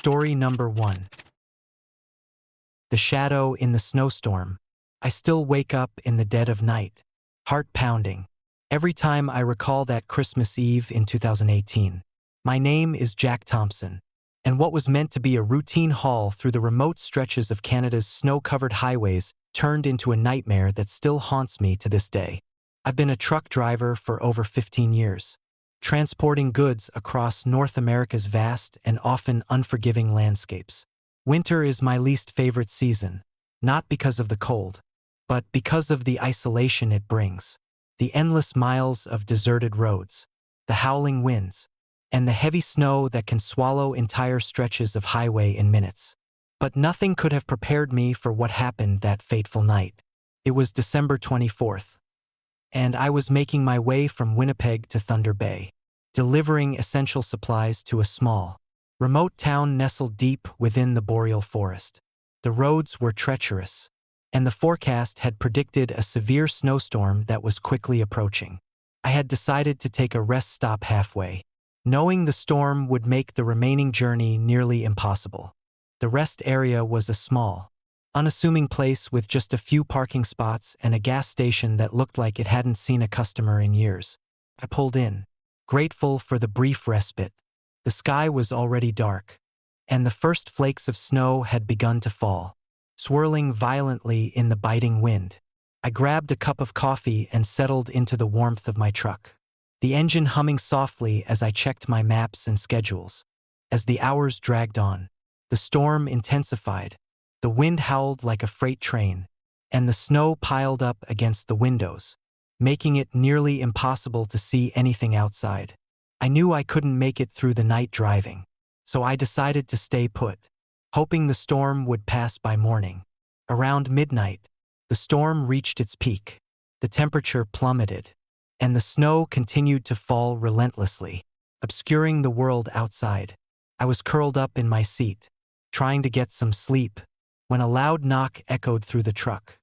Story number 1. The shadow in the snowstorm. I still wake up in the dead of night, heart pounding, every time I recall that Christmas Eve in 2018. My name is Jack Thompson, and what was meant to be a routine haul through the remote stretches of Canada's snow-covered highways turned into a nightmare that still haunts me to this day. I've been a truck driver for over 15 years, transporting goods across North America's vast and often unforgiving landscapes. Winter is my least favorite season, not because of the cold, but because of the isolation it brings. The endless miles of deserted roads, the howling winds, and the heavy snow that can swallow entire stretches of highway in minutes. But nothing could have prepared me for what happened that fateful night. It was December 24th, and I was making my way from Winnipeg to Thunder Bay, delivering essential supplies to a small, remote town nestled deep within the boreal forest. The roads were treacherous, and the forecast had predicted a severe snowstorm that was quickly approaching. I had decided to take a rest stop halfway, knowing the storm would make the remaining journey nearly impossible. The rest area was a small, unassuming place with just a few parking spots and a gas station that looked like it hadn't seen a customer in years. I pulled in, grateful for the brief respite. The sky was already dark, and the first flakes of snow had begun to fall, swirling violently in the biting wind. I grabbed a cup of coffee and settled into the warmth of my truck, the engine humming softly as I checked my maps and schedules. As the hours dragged on, the storm intensified, the wind howled like a freight train, and the snow piled up against the windows, making it nearly impossible to see anything outside. I knew I couldn't make it through the night driving, so I decided to stay put, hoping the storm would pass by morning. Around midnight, the storm reached its peak, the temperature plummeted, and the snow continued to fall relentlessly, obscuring the world outside. I was curled up in my seat, trying to get some sleep, when a loud knock echoed through the truck,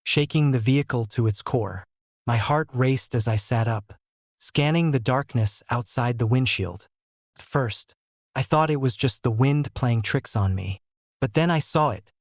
shaking the vehicle to its core. My heart raced as I sat up, scanning the darkness outside the windshield. At first, I thought it was just the wind playing tricks on me, but then I saw it,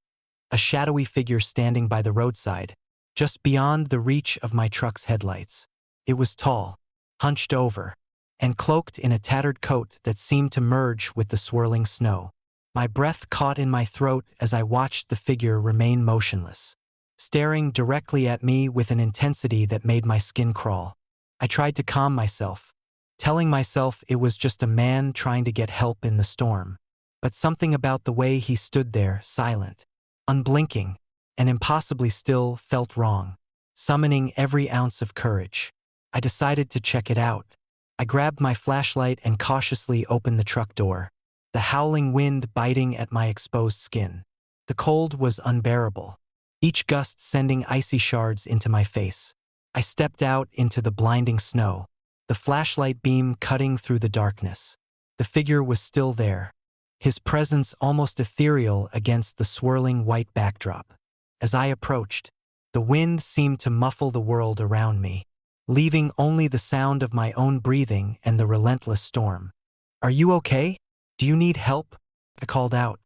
a shadowy figure standing by the roadside, just beyond the reach of my truck's headlights. It was tall, hunched over, and cloaked in a tattered coat that seemed to merge with the swirling snow. My breath caught in my throat as I watched the figure remain motionless, staring directly at me with an intensity that made my skin crawl. I tried to calm myself, telling myself it was just a man trying to get help in the storm. But something about the way he stood there, silent, unblinking, and impossibly still, felt wrong, summoning every ounce of courage. I decided to check it out. I grabbed my flashlight and cautiously opened the truck door, the howling wind biting at my exposed skin. The cold was unbearable, each gust sending icy shards into my face. I stepped out into the blinding snow, the flashlight beam cutting through the darkness. The figure was still there, his presence almost ethereal against the swirling white backdrop. As I approached, the wind seemed to muffle the world around me, leaving only the sound of my own breathing and the relentless storm. "Are you okay? Do you need help?" I called out,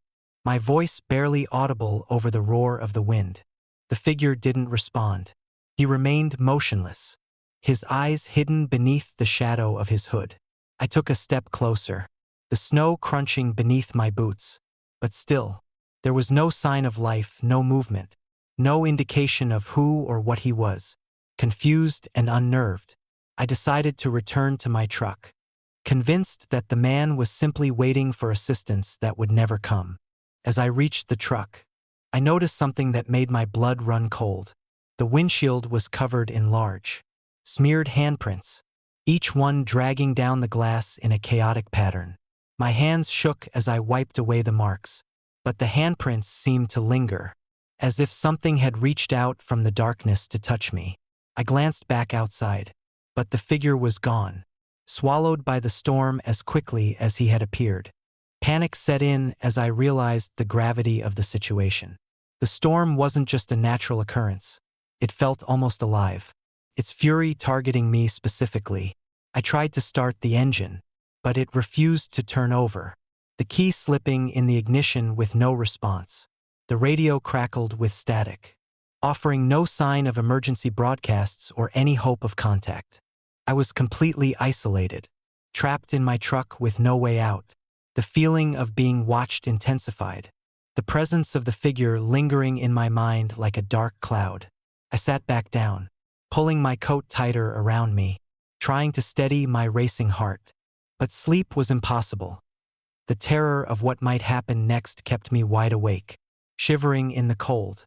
my voice barely audible over the roar of the wind. The figure didn't respond. He remained motionless, his eyes hidden beneath the shadow of his hood. I took a step closer, the snow crunching beneath my boots. But still, there was no sign of life, no movement, no indication of who or what he was. Confused and unnerved, I decided to return to my truck, convinced that the man was simply waiting for assistance that would never come. As I reached the truck, I noticed something that made my blood run cold. The windshield was covered in large, smeared handprints, each one dragging down the glass in a chaotic pattern. My hands shook as I wiped away the marks, but the handprints seemed to linger, as if something had reached out from the darkness to touch me. I glanced back outside, but the figure was gone, swallowed by the storm as quickly as he had appeared. Panic set in as I realized the gravity of the situation. The storm wasn't just a natural occurrence. It felt almost alive, its fury targeting me specifically. I tried to start the engine, but it refused to turn over. the key slipping in the ignition with no response. The radio crackled with static, offering no sign of emergency broadcasts or any hope of contact. I was completely isolated, trapped in my truck with no way out. The feeling of being watched intensified, the presence of the figure lingering in my mind like a dark cloud. I sat back down, pulling my coat tighter around me, trying to steady my racing heart. But sleep was impossible. The terror of what might happen next kept me wide awake, shivering in the cold.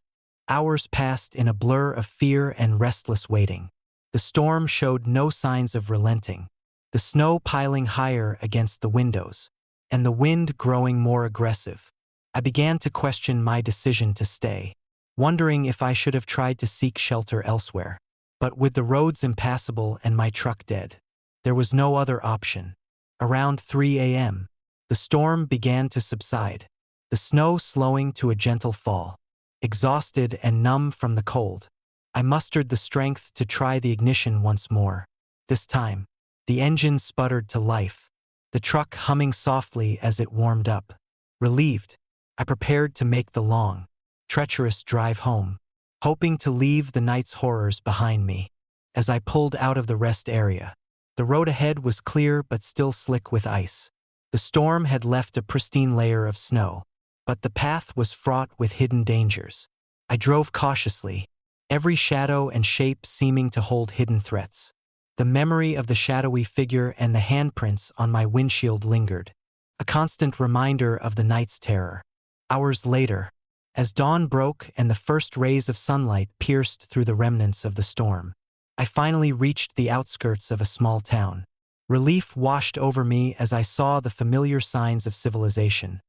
Hours passed in a blur of fear and restless waiting. The storm showed no signs of relenting, the snow piling higher against the windows, and the wind growing more aggressive. I began to question my decision to stay, wondering if I should have tried to seek shelter elsewhere. But with the roads impassable and my truck dead, there was no other option. Around 3 a.m., the storm began to subside, the snow slowing to a gentle fall. Exhausted and numb from the cold, I mustered the strength to try the ignition once more. This time, the engine sputtered to life, the truck humming softly as it warmed up. Relieved, I prepared to make the long, treacherous drive home, hoping to leave the night's horrors behind me. As I pulled out of the rest area, the road ahead was clear but still slick with ice. The storm had left a pristine layer of snow, but the path was fraught with hidden dangers. I drove cautiously, every shadow and shape seeming to hold hidden threats. The memory of the shadowy figure and the handprints on my windshield lingered, a constant reminder of the night's terror. Hours later, as dawn broke and the first rays of sunlight pierced through the remnants of the storm, I finally reached the outskirts of a small town. Relief washed over me as I saw the familiar signs of civilization: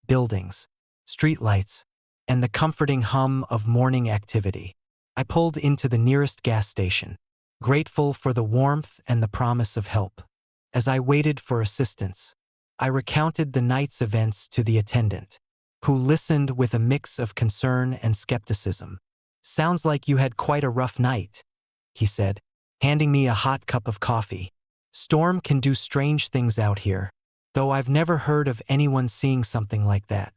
buildings, streetlights, and the comforting hum of morning activity. I pulled into the nearest gas station, grateful for the warmth and the promise of help. As I waited for assistance, I recounted the night's events to the attendant, who listened with a mix of concern and skepticism. "Sounds like you had quite a rough night," he said, handing me a hot cup of coffee. "Storm can do strange things out here, though I've never heard of anyone seeing something like that."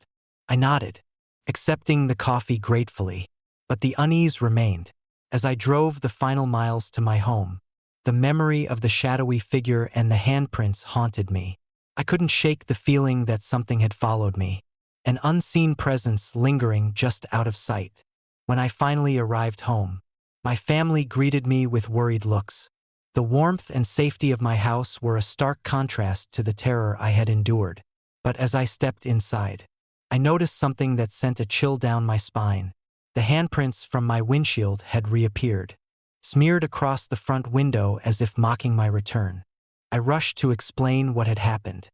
I nodded, accepting the coffee gratefully, but the unease remained. As I drove the final miles to my home, the memory of the shadowy figure and the handprints haunted me. I couldn't shake the feeling that something had followed me, an unseen presence lingering just out of sight. When I finally arrived home, my family greeted me with worried looks. The warmth and safety of my house were a stark contrast to the terror I had endured. But as I stepped inside, I noticed something that sent a chill down my spine. The handprints from my windshield had reappeared, smeared across the front window as if mocking my return. I rushed to explain what had happened,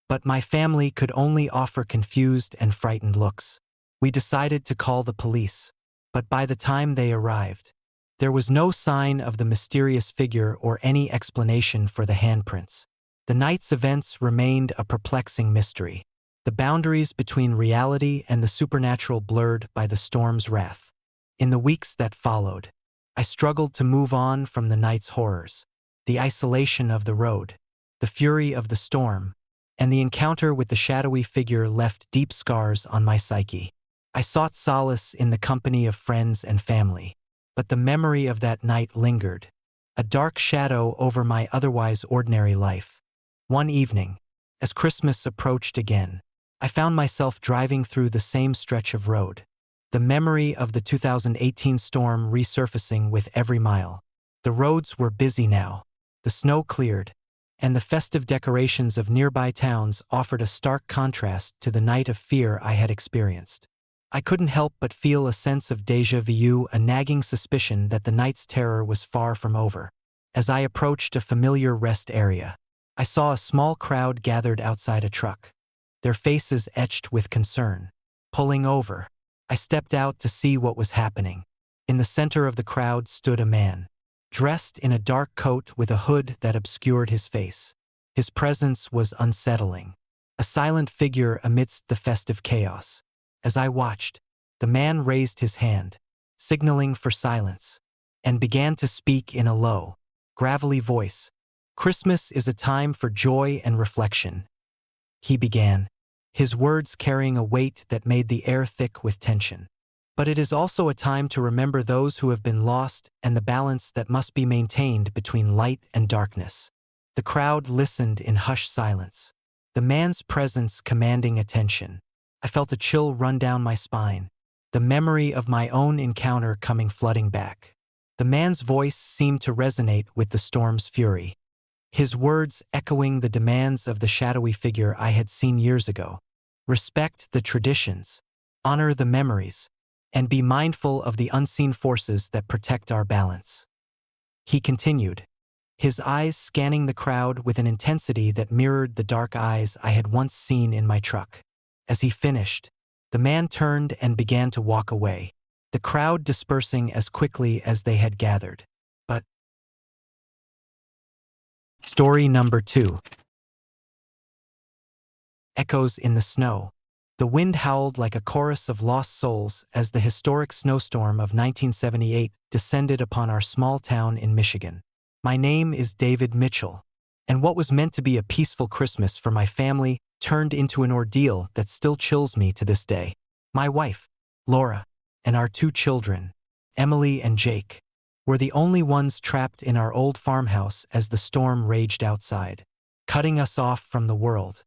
but my family could only offer confused and frightened looks. We decided to call the police, but by the time they arrived, there was no sign of the mysterious figure or any explanation for the handprints. The night's events remained a perplexing mystery, the boundaries between reality and the supernatural blurred by the storm's wrath. In the weeks that followed, I struggled to move on from the night's horrors, the isolation of the road, the fury of the storm, and the encounter with the shadowy figure left deep scars on my psyche. I sought solace in the company of friends and family, but the memory of that night lingered, a dark shadow over my otherwise ordinary life. One evening, as Christmas approached again, I found myself driving through the same stretch of road, the memory of the 2018 storm resurfacing with every mile. The roads were busy now, the snow cleared, and the festive decorations of nearby towns offered a stark contrast to the night of fear I had experienced. I couldn't help but feel a sense of déjà vu, a nagging suspicion that the night's terror was far from over. As I approached a familiar rest area, I saw a small crowd gathered outside a truck, their faces etched with concern. Pulling over, I stepped out to see what was happening. In the center of the crowd stood a man, dressed in a dark coat with a hood that obscured his face. His presence was unsettling, a silent figure amidst the festive chaos. As I watched, the man raised his hand, signaling for silence, and began to speak in a low, gravelly voice. "Christmas is a time for joy and reflection," he began, his words carrying a weight that made the air thick with tension. But it is also a time to remember those who have been lost and the balance that must be maintained between light and darkness. The crowd listened in hushed silence, the man's presence commanding attention. I felt a chill run down my spine, the memory of my own encounter coming flooding back. The man's voice seemed to resonate with the storm's fury, his words echoing the demands of the shadowy figure I had seen years ago. Respect the traditions, honor the memories, and be mindful of the unseen forces that protect our balance. He continued, his eyes scanning the crowd with an intensity that mirrored the dark eyes I had once seen in my truck. As he finished, the man turned and began to walk away, the crowd dispersing as quickly as they had gathered. But story number 2. Echoes in the snow. The wind howled like a chorus of lost souls as the historic snowstorm of 1978 descended upon our small town in Michigan. My name is David Mitchell, and what was meant to be a peaceful Christmas for my family turned into an ordeal that still chills me to this day. My wife, Laura, and our 2 children, Emily and Jake, were the only ones trapped in our old farmhouse as the storm raged outside, cutting us off from the world.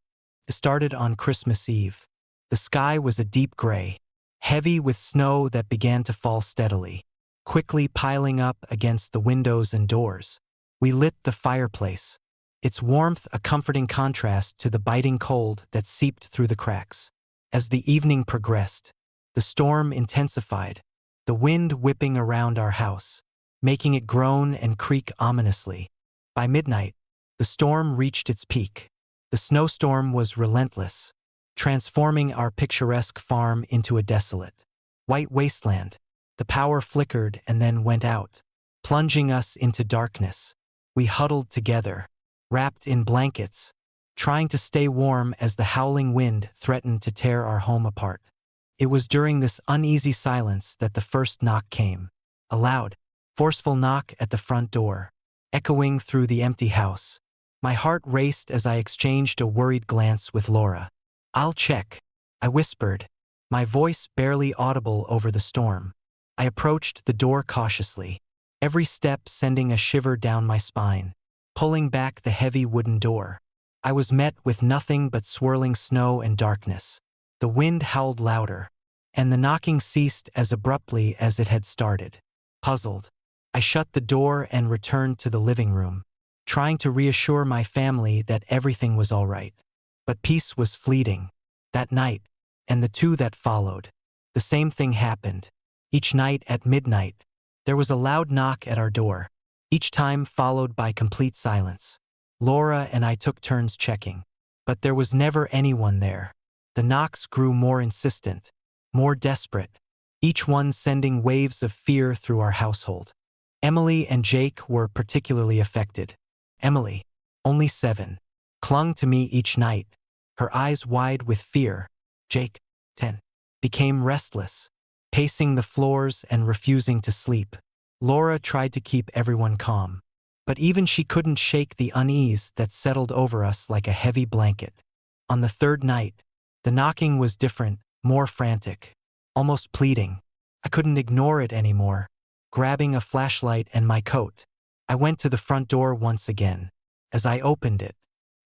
It started on Christmas Eve. The sky was a deep gray, heavy with snow that began to fall steadily, quickly piling up against the windows and doors. We lit the fireplace, its warmth a comforting contrast to the biting cold that seeped through the cracks. As the evening progressed, the storm intensified, the wind whipping around our house, making it groan and creak ominously. By midnight, the storm reached its peak. The snowstorm was relentless, transforming our picturesque farm into a desolate, white wasteland. The power flickered and then went out, plunging us into darkness. We huddled together, wrapped in blankets, trying to stay warm as the howling wind threatened to tear our home apart. It was during this uneasy silence that the first knock came, a loud, forceful knock at the front door, echoing through the empty house. My heart raced as I exchanged a worried glance with Laura. "I'll check," I whispered, my voice barely audible over the storm. I approached the door cautiously, every step sending a shiver down my spine. Pulling back the heavy wooden door, I was met with nothing but swirling snow and darkness. The wind howled louder, and the knocking ceased as abruptly as it had started. Puzzled, I shut the door and returned to the living room, trying to reassure my family that everything was all right. But peace was fleeting. That night, and the 2 that followed, the same thing happened. Each night at midnight, there was a loud knock at our door, each time followed by complete silence. Laura and I took turns checking, but there was never anyone there. The knocks grew more insistent, more desperate, each one sending waves of fear through our household. Emily and Jake were particularly affected. Emily, only 7, clung to me each night, her eyes wide with fear. Jake, 10, became restless, pacing the floors and refusing to sleep. Laura tried to keep everyone calm, but even she couldn't shake the unease that settled over us like a heavy blanket. On the 3rd night, the knocking was different, more frantic, almost pleading. I couldn't ignore it anymore. Grabbing a flashlight and my coat, I went to the front door once again. As I opened it,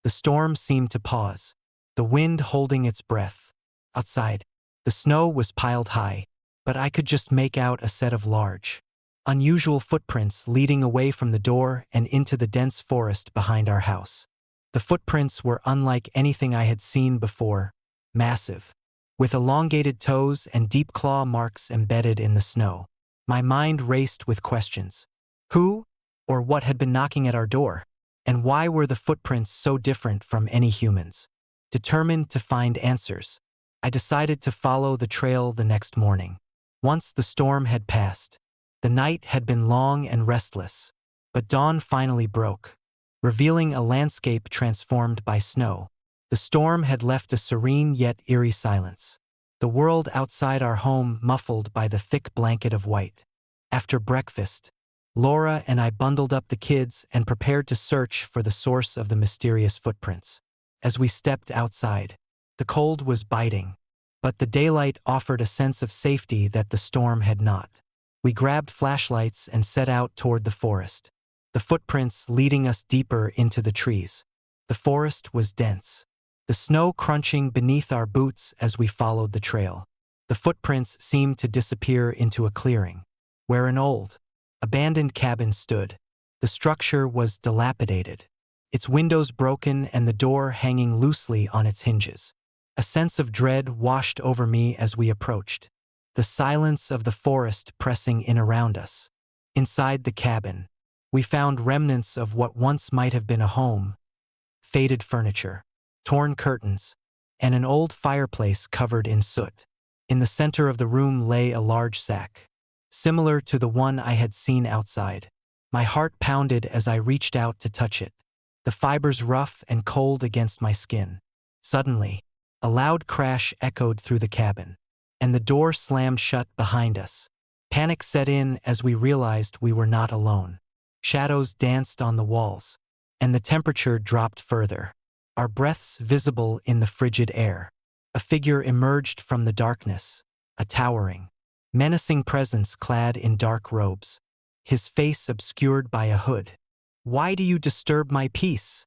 the storm seemed to pause, the wind holding its breath. Outside, the snow was piled high, but I could just make out a set of large, unusual footprints leading away from the door and into the dense forest behind our house. The footprints were unlike anything I had seen before, massive, with elongated toes and deep claw marks embedded in the snow. My mind raced with questions. Who or what had been knocking at our door? And why were the footprints so different from any humans? Determined to find answers, I decided to follow the trail the next morning. Once the storm had passed, the night had been long and restless, but dawn finally broke, revealing a landscape transformed by snow. The storm had left a serene yet eerie silence, the world outside our home muffled by the thick blanket of white. After breakfast, Laura and I bundled up the kids and prepared to search for the source of the mysterious footprints. As we stepped outside, The cold was biting, but the daylight offered a sense of safety that the storm had not. We grabbed flashlights and set out toward the forest, the footprints leading us deeper into the trees. The forest was dense, the snow crunching beneath our boots as we followed the trail. The footprints seemed to disappear into a clearing, where an old, abandoned cabin stood. The structure was dilapidated, its windows broken and the door hanging loosely on its hinges. A sense of dread washed over me as we approached, the silence of the forest pressing in around us. Inside the cabin, we found remnants of what once might have been a home: faded furniture, torn curtains, and an old fireplace covered in soot. In the center of the room lay a large sack, similar to the one I had seen outside. My heart pounded as I reached out to touch it, the fibers rough and cold against my skin. Suddenly, a loud crash echoed through the cabin, and the door slammed shut behind us. Panic set in as we realized we were not alone. Shadows danced on the walls, and the temperature dropped further, our breaths visible in the frigid air. A figure emerged from the darkness, a towering, menacing presence clad in dark robes, his face obscured by a hood. "Why do you disturb my peace?"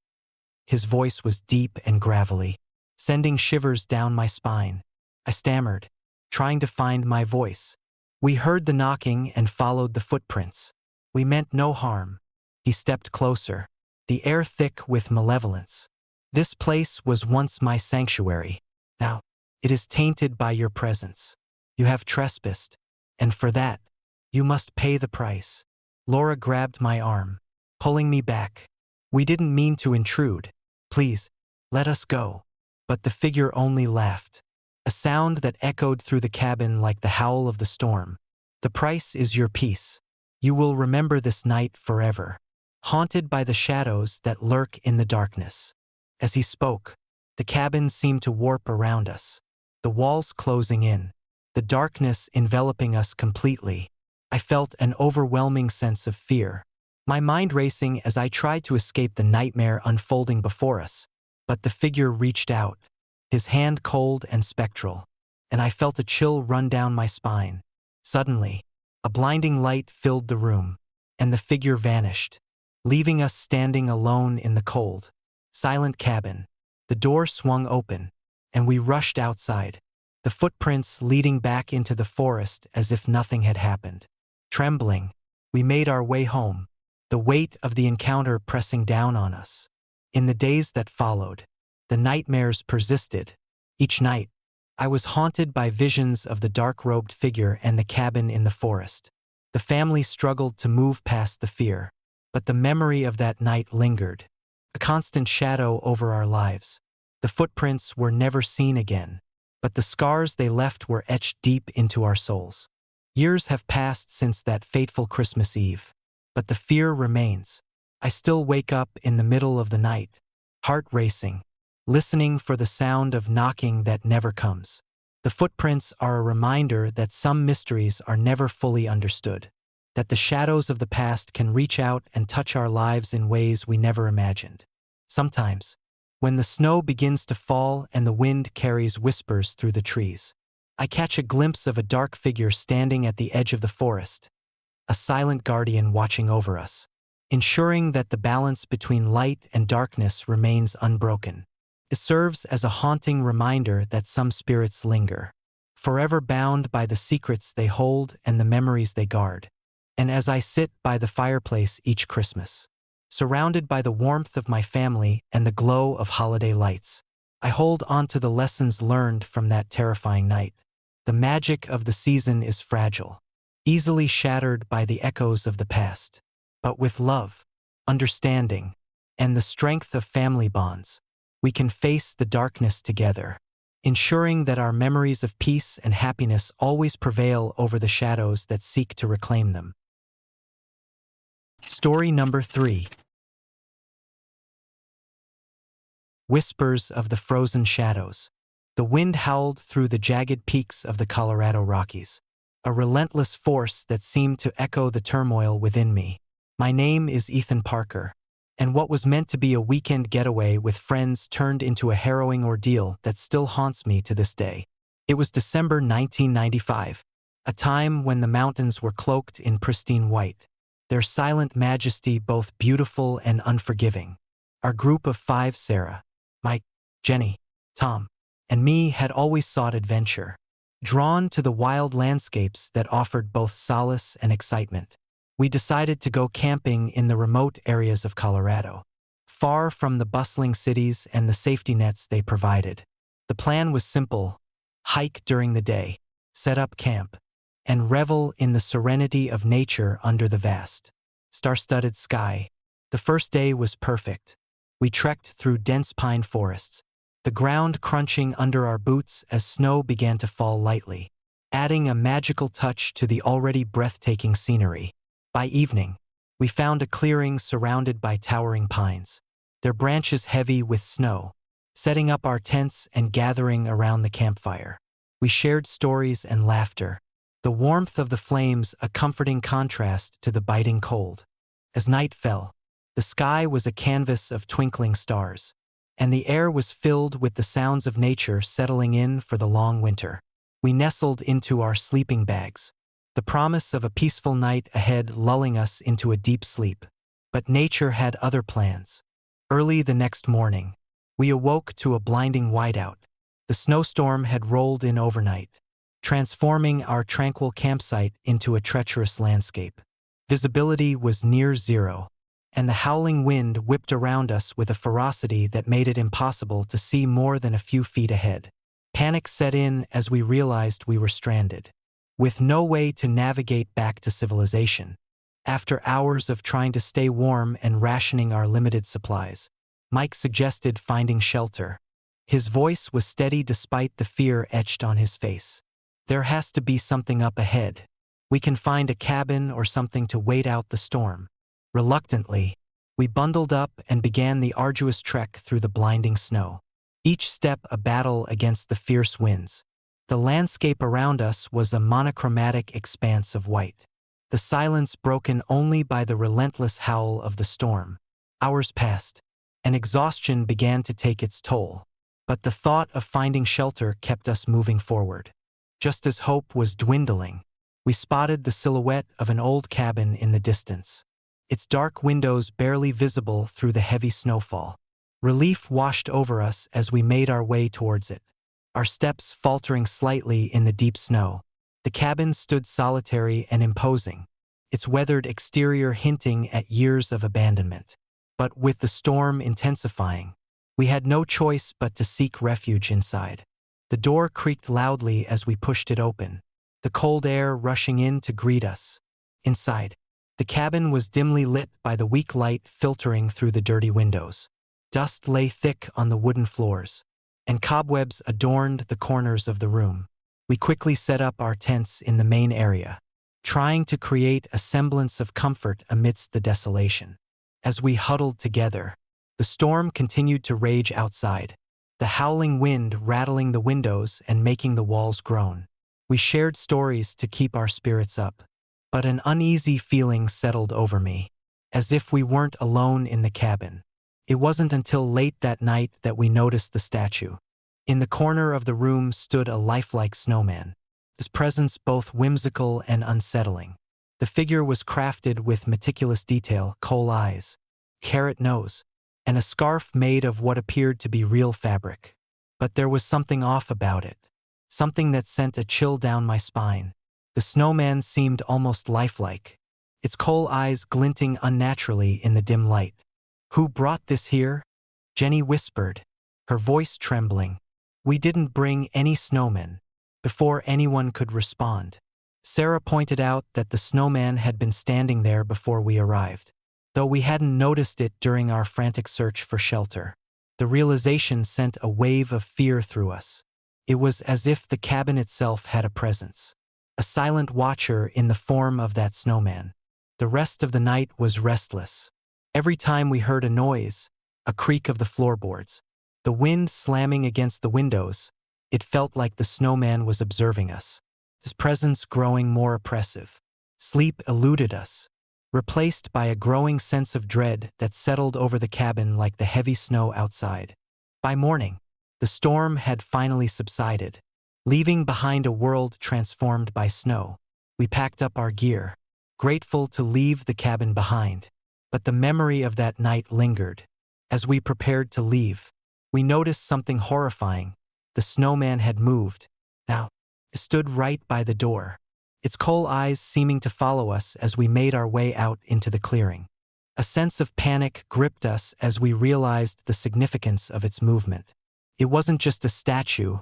His voice was deep and gravelly, sending shivers down my spine. I stammered, trying to find my voice. "We heard the knocking and followed the footprints. We meant no harm." He stepped closer, the air thick with malevolence. "This place was once my sanctuary. Now, it is tainted by your presence. You have trespassed, and for that, you must pay the price." Laura grabbed my arm, pulling me back. "We didn't mean to intrude. Please, let us go." But the figure only laughed, a sound that echoed through the cabin like the howl of the storm. "The price is your peace. You will remember this night forever, haunted by the shadows that lurk in the darkness." As he spoke, the cabin seemed to warp around us, the walls closing in, the darkness enveloping us completely. I felt an overwhelming sense of fear, my mind racing as I tried to escape the nightmare unfolding before us. But the figure reached out, his hand cold and spectral, and I felt a chill run down my spine. Suddenly, a blinding light filled the room, and the figure vanished, leaving us standing alone in the cold, silent cabin. The door swung open, and we rushed outside, the footprints leading back into the forest as if nothing had happened. Trembling, we made our way home, the weight of the encounter pressing down on us. In the days that followed, the nightmares persisted. Each night, I was haunted by visions of the dark-robed figure and the cabin in the forest. The family struggled to move past the fear, but the memory of that night lingered, a constant shadow over our lives. The footprints were never seen again, but the scars they left were etched deep into our souls. Years have passed since that fateful Christmas Eve, but the fear remains. I still wake up in the middle of the night, heart racing, listening for the sound of knocking that never comes. The footprints are a reminder that some mysteries are never fully understood, that the shadows of the past can reach out and touch our lives in ways we never imagined. Sometimes, when the snow begins to fall and the wind carries whispers through the trees, I catch a glimpse of a dark figure standing at the edge of the forest, a silent guardian watching over us, ensuring that the balance between light and darkness remains unbroken. It serves as a haunting reminder that some spirits linger, forever bound by the secrets they hold and the memories they guard. And as I sit by the fireplace each Christmas, surrounded by the warmth of my family and the glow of holiday lights, I hold on to the lessons learned from that terrifying night. The magic of the season is fragile, easily shattered by the echoes of the past. But with love, understanding, and the strength of family bonds, we can face the darkness together, ensuring that our memories of peace and happiness always prevail over the shadows that seek to reclaim them. Story number 3. Whispers of the Frozen Shadows. The wind howled through the jagged peaks of the Colorado Rockies, a relentless force that seemed to echo the turmoil within me. My name is Ethan Parker, And what was meant to be a weekend getaway with friends turned into a harrowing ordeal that still haunts me to this day. It was December 1995, a time when the mountains were cloaked in pristine white, their silent majesty both beautiful and unforgiving. Our group of five, Sarah, Mike, Jenny, Tom, and me, had always sought adventure, drawn to the wild landscapes that offered both solace and excitement. We decided to go camping in the remote areas of Colorado, far from the bustling cities and the safety nets they provided. The plan was simple: hike during the day, set up camp, and revel in the serenity of nature under the vast, star-studded sky. The first day was perfect. We trekked through dense pine forests, the ground crunching under our boots as snow began to fall lightly, adding a magical touch to the already breathtaking scenery. By evening, we found a clearing surrounded by towering pines, their branches heavy with snow. Setting up our tents and gathering around the campfire, we shared stories and laughter, the warmth of the flames a comforting contrast to the biting cold. As night fell, the sky was a canvas of twinkling stars, and the air was filled with the sounds of nature settling in for the long winter. We nestled into our sleeping bags, the promise of a peaceful night ahead lulling us into a deep sleep. But nature had other plans. Early the next morning, we awoke to a blinding whiteout. The snowstorm had rolled in overnight, transforming our tranquil campsite into a treacherous landscape. Visibility was near zero, and the howling wind whipped around us with a ferocity that made it impossible to see more than a few feet ahead. Panic set in as we realized we were stranded, with no way to navigate back to civilization. After hours of trying to stay warm and rationing our limited supplies, Mike suggested finding shelter. His voice was steady despite the fear etched on his face. "There has to be something up ahead. We can find a cabin or something to wait out the storm." Reluctantly, we bundled up and began the arduous trek through the blinding snow, each step a battle against the fierce winds. The landscape around us was a monochromatic expanse of white, the silence broken only by the relentless howl of the storm. Hours passed, and exhaustion began to take its toll. But the thought of finding shelter kept us moving forward. Just as hope was dwindling, we spotted the silhouette of an old cabin in the distance, its dark windows barely visible through the heavy snowfall. Relief washed over us as we made our way towards it, our steps faltering slightly in the deep snow. The cabin stood solitary and imposing, its weathered exterior hinting at years of abandonment. But with the storm intensifying, we had no choice but to seek refuge inside. The door creaked loudly as we pushed it open, the cold air rushing in to greet us. Inside, the cabin was dimly lit by the weak light filtering through the dirty windows. Dust lay thick on the wooden floors, and cobwebs adorned the corners of the room. We quickly set up our tents in the main area, trying to create a semblance of comfort amidst the desolation. As we huddled together, the storm continued to rage outside, the howling wind rattling the windows and making the walls groan. We shared stories to keep our spirits up, but an uneasy feeling settled over me, as if we weren't alone in the cabin. It wasn't until late that night that we noticed the statue. In the corner of the room stood a lifelike snowman, his presence both whimsical and unsettling. The figure was crafted with meticulous detail: coal eyes, carrot nose, and a scarf made of what appeared to be real fabric. But there was something off about it, something that sent a chill down my spine. The snowman seemed almost lifelike, its coal eyes glinting unnaturally in the dim light. "Who brought this here?" Jenny whispered, her voice trembling. "We didn't bring any snowmen." Before anyone could respond, Sarah pointed out that the snowman had been standing there before we arrived, though we hadn't noticed it during our frantic search for shelter. The realization sent a wave of fear through us. It was as if the cabin itself had a presence, a silent watcher in the form of that snowman. The rest of the night was restless. Every time we heard a noise, a creak of the floorboards, the wind slamming against the windows, it felt like the snowman was observing us, his presence growing more oppressive. Sleep eluded us, replaced by a growing sense of dread that settled over the cabin like the heavy snow outside. By morning, the storm had finally subsided, leaving behind a world transformed by snow. We packed up our gear, grateful to leave the cabin behind. But the memory of that night lingered. As we prepared to leave, we noticed something horrifying. The snowman had moved. Now, it stood right by the door, its coal eyes seeming to follow us as we made our way out into the clearing. A sense of panic gripped us as we realized the significance of its movement. It wasn't just a statue,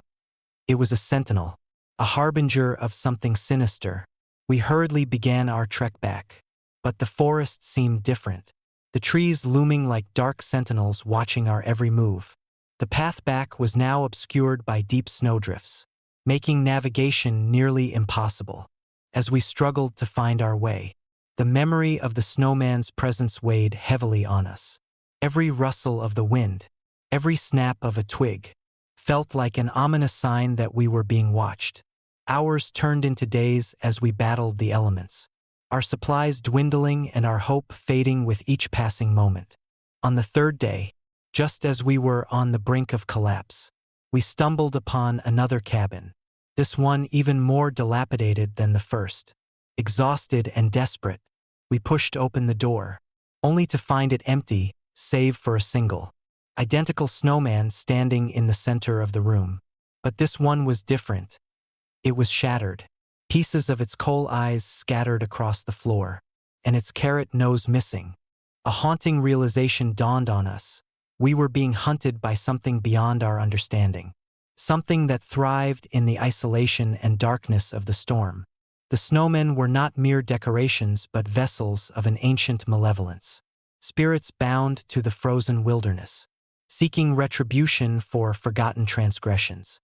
it was a sentinel, a harbinger of something sinister. We hurriedly began our trek back. But the forest seemed different, the trees looming like dark sentinels watching our every move. The path back was now obscured by deep snowdrifts, making navigation nearly impossible. As we struggled to find our way, the memory of the snowman's presence weighed heavily on us. Every rustle of the wind, every snap of a twig, felt like an ominous sign that we were being watched. Hours turned into days as we battled the elements, our supplies dwindling and our hope fading with each passing moment. On the third day, just as we were on the brink of collapse, we stumbled upon another cabin, this one even more dilapidated than the first. Exhausted and desperate, we pushed open the door, only to find it empty, save for a single, identical snowman standing in the center of the room. But this one was different. It was shattered, pieces of its coal eyes scattered across the floor, and its carrot nose missing. A haunting realization dawned on us. We were being hunted by something beyond our understanding, something that thrived in the isolation and darkness of the storm. The snowmen were not mere decorations but vessels of an ancient malevolence, spirits bound to the frozen wilderness, seeking retribution for forgotten transgressions.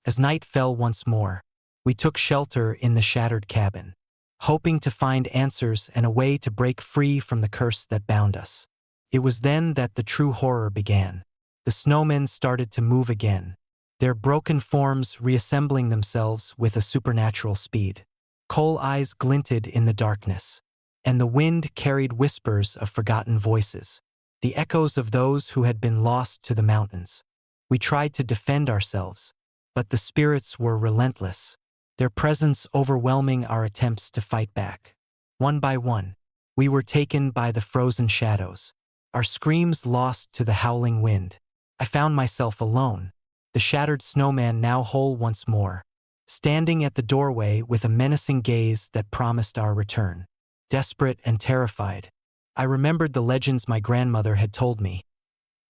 As night fell once more, we took shelter in the shattered cabin, hoping to find answers and a way to break free from the curse that bound us. It was then that the true horror began. The snowmen started to move again, their broken forms reassembling themselves with a supernatural speed. Coal eyes glinted in the darkness, and the wind carried whispers of forgotten voices, the echoes of those who had been lost to the mountains. We tried to defend ourselves, but the spirits were relentless, their presence overwhelming our attempts to fight back. One by one, we were taken by the frozen shadows, our screams lost to the howling wind. I found myself alone, the shattered snowman now whole once more, standing at the doorway with a menacing gaze that promised our return. Desperate and terrified, I remembered the legends my grandmother had told me,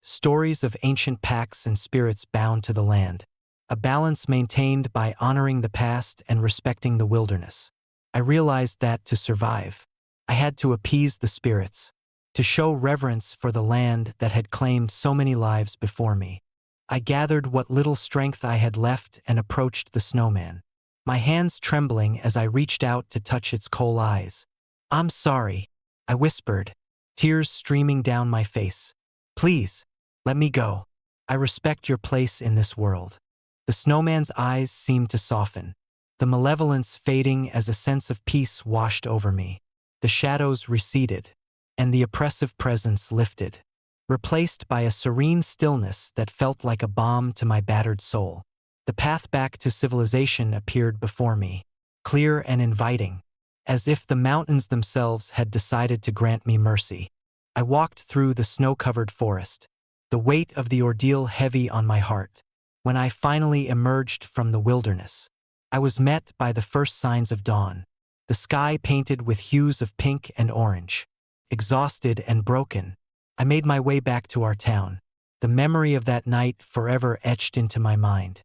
stories of ancient pacts and spirits bound to the land, a balance maintained by honoring the past and respecting the wilderness. I realized that to survive, I had to appease the spirits, to show reverence for the land that had claimed so many lives before me. I gathered what little strength I had left and approached the snowman, my hands trembling as I reached out to touch its coal eyes. "I'm sorry," I whispered, tears streaming down my face. "Please, let me go. I respect your place in this world." The snowman's eyes seemed to soften, the malevolence fading as a sense of peace washed over me. The shadows receded, and the oppressive presence lifted, replaced by a serene stillness that felt like a balm to my battered soul. The path back to civilization appeared before me, clear and inviting, as if the mountains themselves had decided to grant me mercy. I walked through the snow-covered forest, the weight of the ordeal heavy on my heart. When I finally emerged from the wilderness, I was met by the first signs of dawn, the sky painted with hues of pink and orange. Exhausted and broken, I made my way back to our town, the memory of that night forever etched into my mind.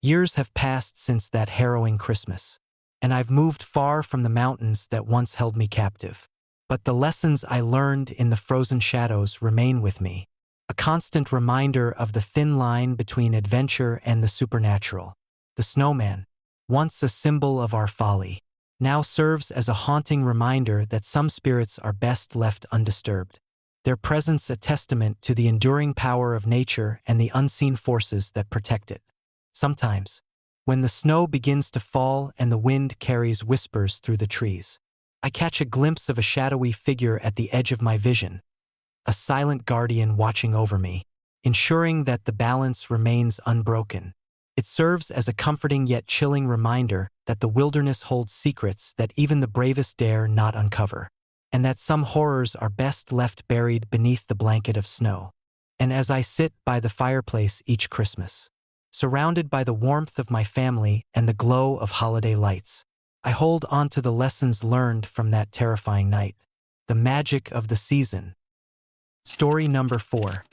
Years have passed since that harrowing Christmas, and I've moved far from the mountains that once held me captive. But the lessons I learned in the frozen shadows remain with me, a constant reminder of the thin line between adventure and the supernatural. The snowman, once a symbol of our folly, now serves as a haunting reminder that some spirits are best left undisturbed, their presence a testament to the enduring power of nature and the unseen forces that protect it. Sometimes, when the snow begins to fall and the wind carries whispers through the trees, I catch a glimpse of a shadowy figure at the edge of my vision, a silent guardian watching over me, ensuring that the balance remains unbroken. It serves as a comforting yet chilling reminder that the wilderness holds secrets that even the bravest dare not uncover, and that some horrors are best left buried beneath the blanket of snow. And as I sit by the fireplace each Christmas, surrounded by the warmth of my family and the glow of holiday lights, I hold on to the lessons learned from that terrifying night, the magic of the season. Story number 4.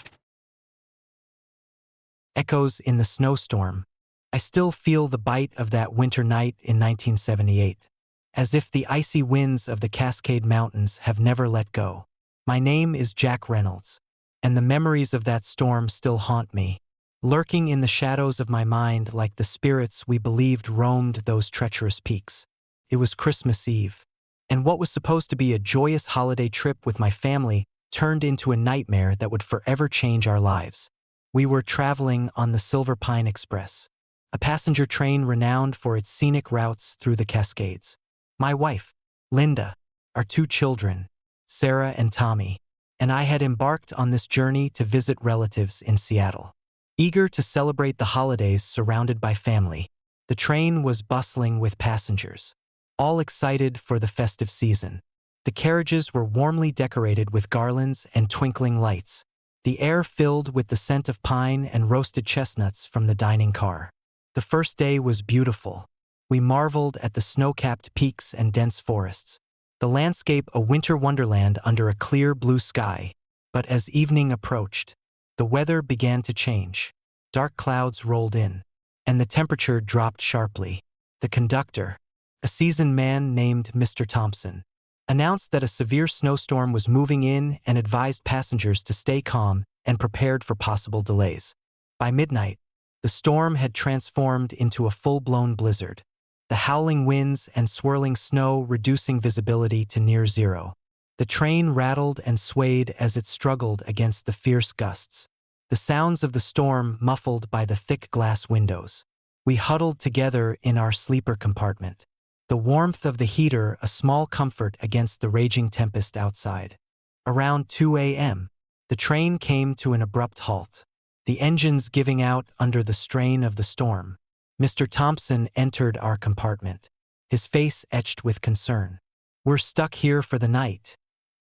Echoes in the Snowstorm. I still feel the bite of that winter night in 1978, as if the icy winds of the Cascade Mountains have never let go. My name is Jack Reynolds, and the memories of that storm still haunt me, lurking in the shadows of my mind like the spirits we believed roamed those treacherous peaks. It was Christmas Eve, and what was supposed to be a joyous holiday trip with my family turned into a nightmare that would forever change our lives. We were traveling on the Silver Pine Express, a passenger train renowned for its scenic routes through the Cascades. My wife, Linda, our 2 children, Sarah and Tommy, and I had embarked on this journey to visit relatives in Seattle. Eager to celebrate the holidays surrounded by family, the train was bustling with passengers, all excited for the festive season. The carriages were warmly decorated with garlands and twinkling lights, the air filled with the scent of pine and roasted chestnuts from the dining car. The first day was beautiful. We marveled at the snow-capped peaks and dense forests, the landscape a winter wonderland under a clear blue sky. But as evening approached, the weather began to change. Dark clouds rolled in, and the temperature dropped sharply. The conductor, a seasoned man named Mr. Thompson, announced that a severe snowstorm was moving in and advised passengers to stay calm and prepared for possible delays. By midnight, the storm had transformed into a full-blown blizzard, the howling winds and swirling snow reducing visibility to near zero. The train rattled and swayed as it struggled against the fierce gusts, the sounds of the storm muffled by the thick glass windows. We huddled together in our sleeper compartment, the warmth of the heater a small comfort against the raging tempest outside. Around 2 a.m., the train came to an abrupt halt, the engines giving out under the strain of the storm. Mr. Thompson entered our compartment, his face etched with concern. "We're stuck here for the night,"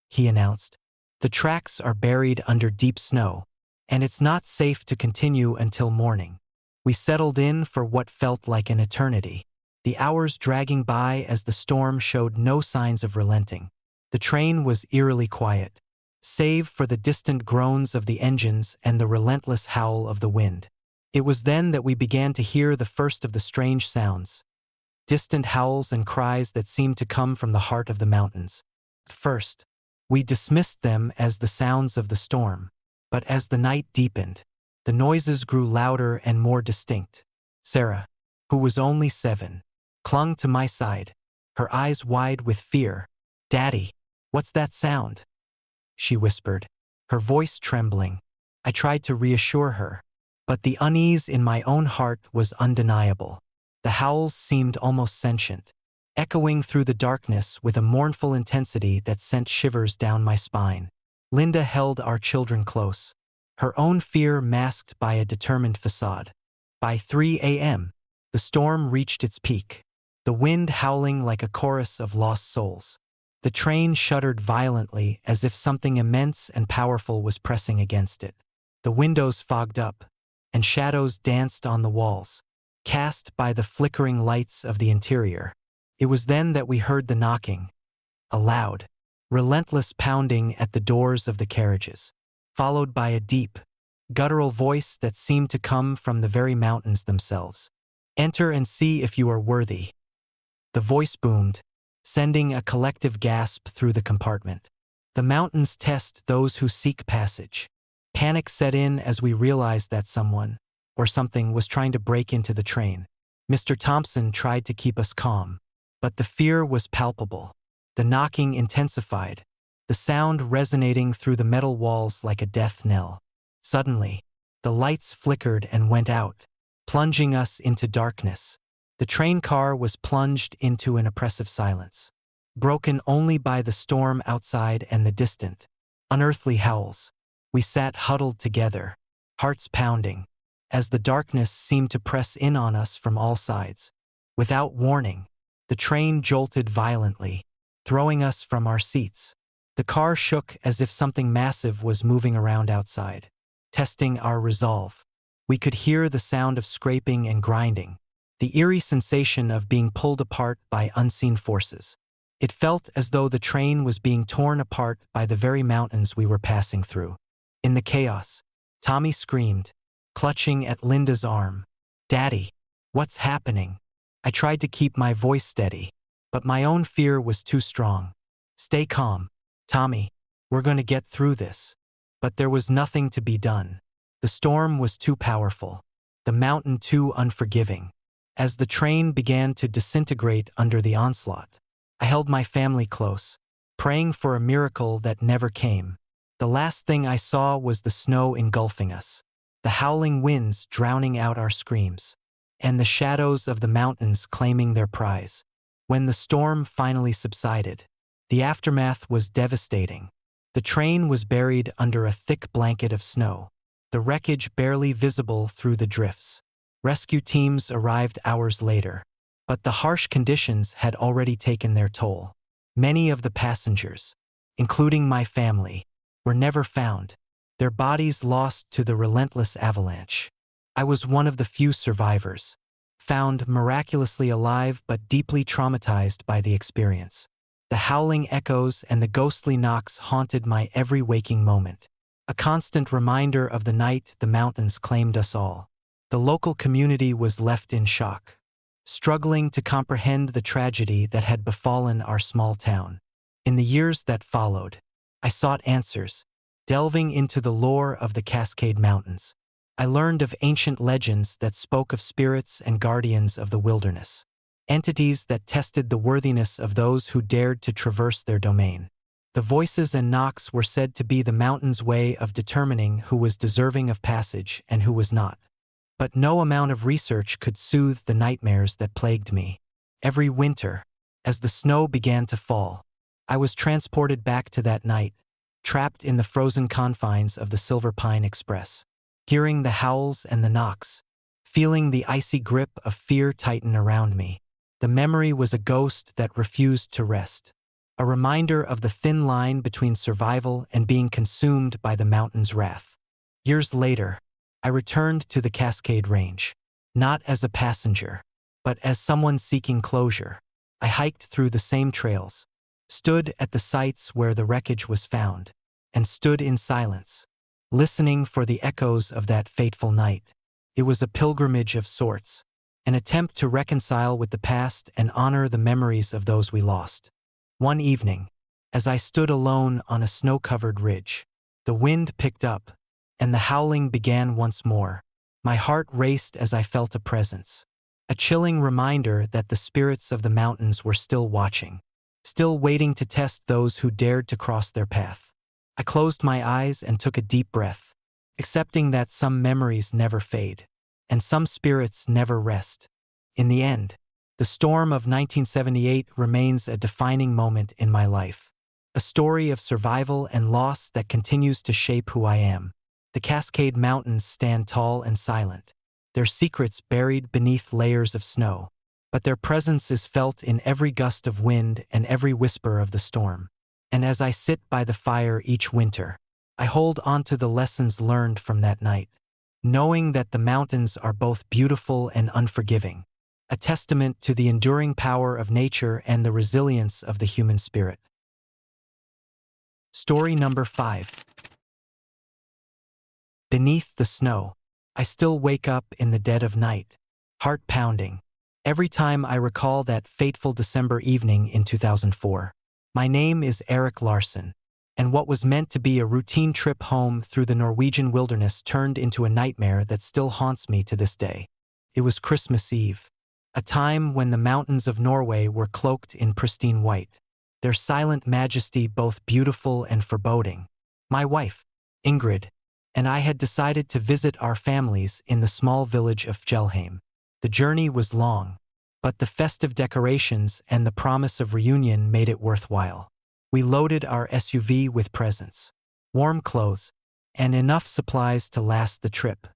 he announced. "The tracks are buried under deep snow, and it's not safe to continue until morning." We settled in for what felt like an eternity, the hours dragging by as the storm showed no signs of relenting. The train was eerily quiet, save for the distant groans of the engines and the relentless howl of the wind. It was then that we began to hear the first of the strange sounds, distant howls and cries that seemed to come from the heart of the mountains. At first, we dismissed them as the sounds of the storm, but as the night deepened, the noises grew louder and more distinct. Sarah, who was only 7, clung to my side, her eyes wide with fear. "Daddy, what's that sound?" she whispered, her voice trembling. I tried to reassure her, but the unease in my own heart was undeniable. The howls seemed almost sentient, echoing through the darkness with a mournful intensity that sent shivers down my spine. Linda held our children close, her own fear masked by a determined facade. By 3 a.m., the storm reached its peak, the wind howling like a chorus of lost souls. The train shuddered violently as if something immense and powerful was pressing against it. The windows fogged up, and shadows danced on the walls, cast by the flickering lights of the interior. It was then that we heard the knocking, a loud, relentless pounding at the doors of the carriages, followed by a deep, guttural voice that seemed to come from the very mountains themselves. "Enter and see if you are worthy." The voice boomed, sending a collective gasp through the compartment. The mountains test those who seek passage. Panic set in as we realized that someone, or something, was trying to break into the train. Mr. Thompson tried to keep us calm, but the fear was palpable. The knocking intensified, the sound resonating through the metal walls like a death knell. Suddenly, the lights flickered and went out, plunging us into darkness. The train car was plunged into an oppressive silence. broken only by the storm outside and the distant, unearthly howls. We sat huddled together, hearts pounding, as the darkness seemed to press in on us from all sides. Without warning, the train jolted violently, throwing us from our seats. The car shook as if something massive was moving around outside, testing our resolve. We could hear the sound of scraping and grinding, the eerie sensation of being pulled apart by unseen forces. It felt as though the train was being torn apart by the very mountains we were passing through. In the chaos, Tommy screamed, clutching at Linda's arm. "Daddy, what's happening?" I tried to keep my voice steady, but my own fear was too strong. "Stay calm, Tommy. We're going to get through this." But there was nothing to be done. The storm was too powerful, the mountain too unforgiving. As the train began to disintegrate under the onslaught, I held my family close, praying for a miracle that never came. The last thing I saw was the snow engulfing us, the howling winds drowning out our screams, and the shadows of the mountains claiming their prize. When the storm finally subsided, the aftermath was devastating. The train was buried under a thick blanket of snow, the wreckage barely visible through the drifts. Rescue teams arrived hours later, but the harsh conditions had already taken their toll. Many of the passengers, including my family, were never found, their bodies lost to the relentless avalanche. I was one of the few survivors, found miraculously alive but deeply traumatized by the experience. The howling echoes and the ghostly knocks haunted my every waking moment, a constant reminder of the night the mountains claimed us all. The local community was left in shock, struggling to comprehend the tragedy that had befallen our small town. In the years that followed, I sought answers, delving into the lore of the Cascade Mountains. I learned of ancient legends that spoke of spirits and guardians of the wilderness, entities that tested the worthiness of those who dared to traverse their domain. The voices and knocks were said to be the mountain's way of determining who was deserving of passage and who was not. But no amount of research could soothe the nightmares that plagued me. Every winter, as the snow began to fall, I was transported back to that night, trapped in the frozen confines of the Silver Pine Express, hearing the howls and the knocks, feeling the icy grip of fear tighten around me. The memory was a ghost that refused to rest, a reminder of the thin line between survival and being consumed by the mountain's wrath. Years later, I returned to the Cascade Range, not as a passenger, but as someone seeking closure. I hiked through the same trails, stood at the sites where the wreckage was found, and stood in silence, listening for the echoes of that fateful night. It was a pilgrimage of sorts, an attempt to reconcile with the past and honor the memories of those we lost. One evening, as I stood alone on a snow-covered ridge, the wind picked up, and the howling began once more. My heart raced as I felt a presence, a chilling reminder that the spirits of the mountains were still watching, still waiting to test those who dared to cross their path. I closed my eyes and took a deep breath, accepting that some memories never fade, and some spirits never rest. In the end, the storm of 1978 remains a defining moment in my life, a story of survival and loss that continues to shape who I am. The Cascade Mountains stand tall and silent, their secrets buried beneath layers of snow, but their presence is felt in every gust of wind and every whisper of the storm. And as I sit by the fire each winter, I hold onto the lessons learned from that night, knowing that the mountains are both beautiful and unforgiving, a testament to the enduring power of nature and the resilience of the human spirit. Story number 5. Beneath the snow, I still wake up in the dead of night, heart pounding, every time I recall that fateful December evening in 2004. My name is Eric Larson, and what was meant to be a routine trip home through the Norwegian wilderness turned into a nightmare that still haunts me to this day. It was Christmas Eve, a time when the mountains of Norway were cloaked in pristine white, their silent majesty both beautiful and foreboding. My wife, Ingrid, and I had decided to visit our families in the small village of Fjellheim. The journey was long, But the festive decorations and the promise of reunion made it worthwhile. We loaded our SUV with presents, warm clothes, and enough supplies to last the trip,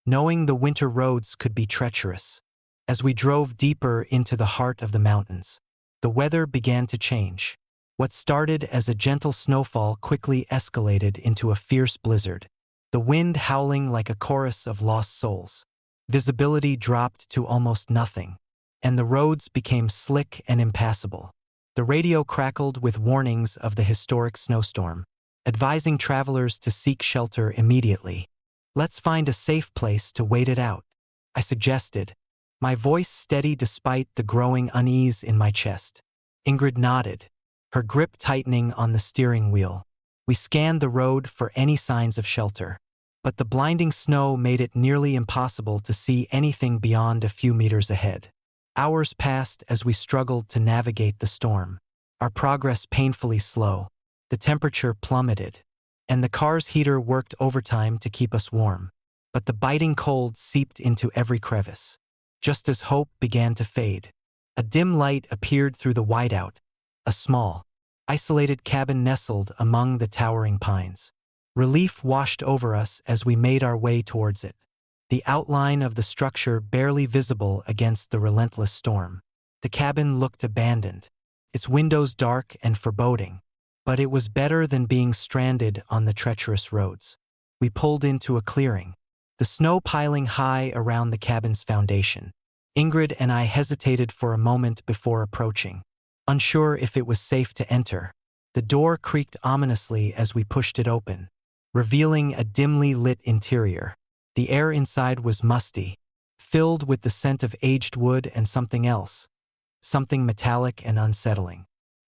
knowing the winter roads could be treacherous. As we drove deeper into the heart of the mountains, the weather began to change. What started as a gentle snowfall quickly escalated into a fierce blizzard, the wind howling like a chorus of lost souls. Visibility dropped to almost nothing, and the roads became slick and impassable. The radio crackled with warnings of the historic snowstorm, advising travelers to seek shelter immediately. "Let's find a safe place to wait it out," I suggested, my voice steady despite the growing unease in my chest. Ingrid nodded, her grip tightening on the steering wheel. We scanned the road for any signs of shelter, but the blinding snow made it nearly impossible to see anything beyond a few meters ahead. Hours passed as we struggled to navigate the storm, our progress painfully slow. The temperature plummeted, and the car's heater worked overtime to keep us warm. But the biting cold seeped into every crevice. Just as hope began to fade, a dim light appeared through the whiteout, a small, isolated cabin nestled among the towering pines. Relief washed over us as we made our way towards it, the outline of the structure barely visible against the relentless storm. The cabin looked abandoned, its windows dark and foreboding, but it was better than being stranded on the treacherous roads. We pulled into a clearing, the snow piling high around the cabin's foundation. Ingrid and I hesitated for a moment before approaching, unsure if it was safe to enter. The door creaked ominously as we pushed it open, revealing a dimly lit interior. The air inside was musty, filled with the scent of aged wood and something else, something metallic and unsettling.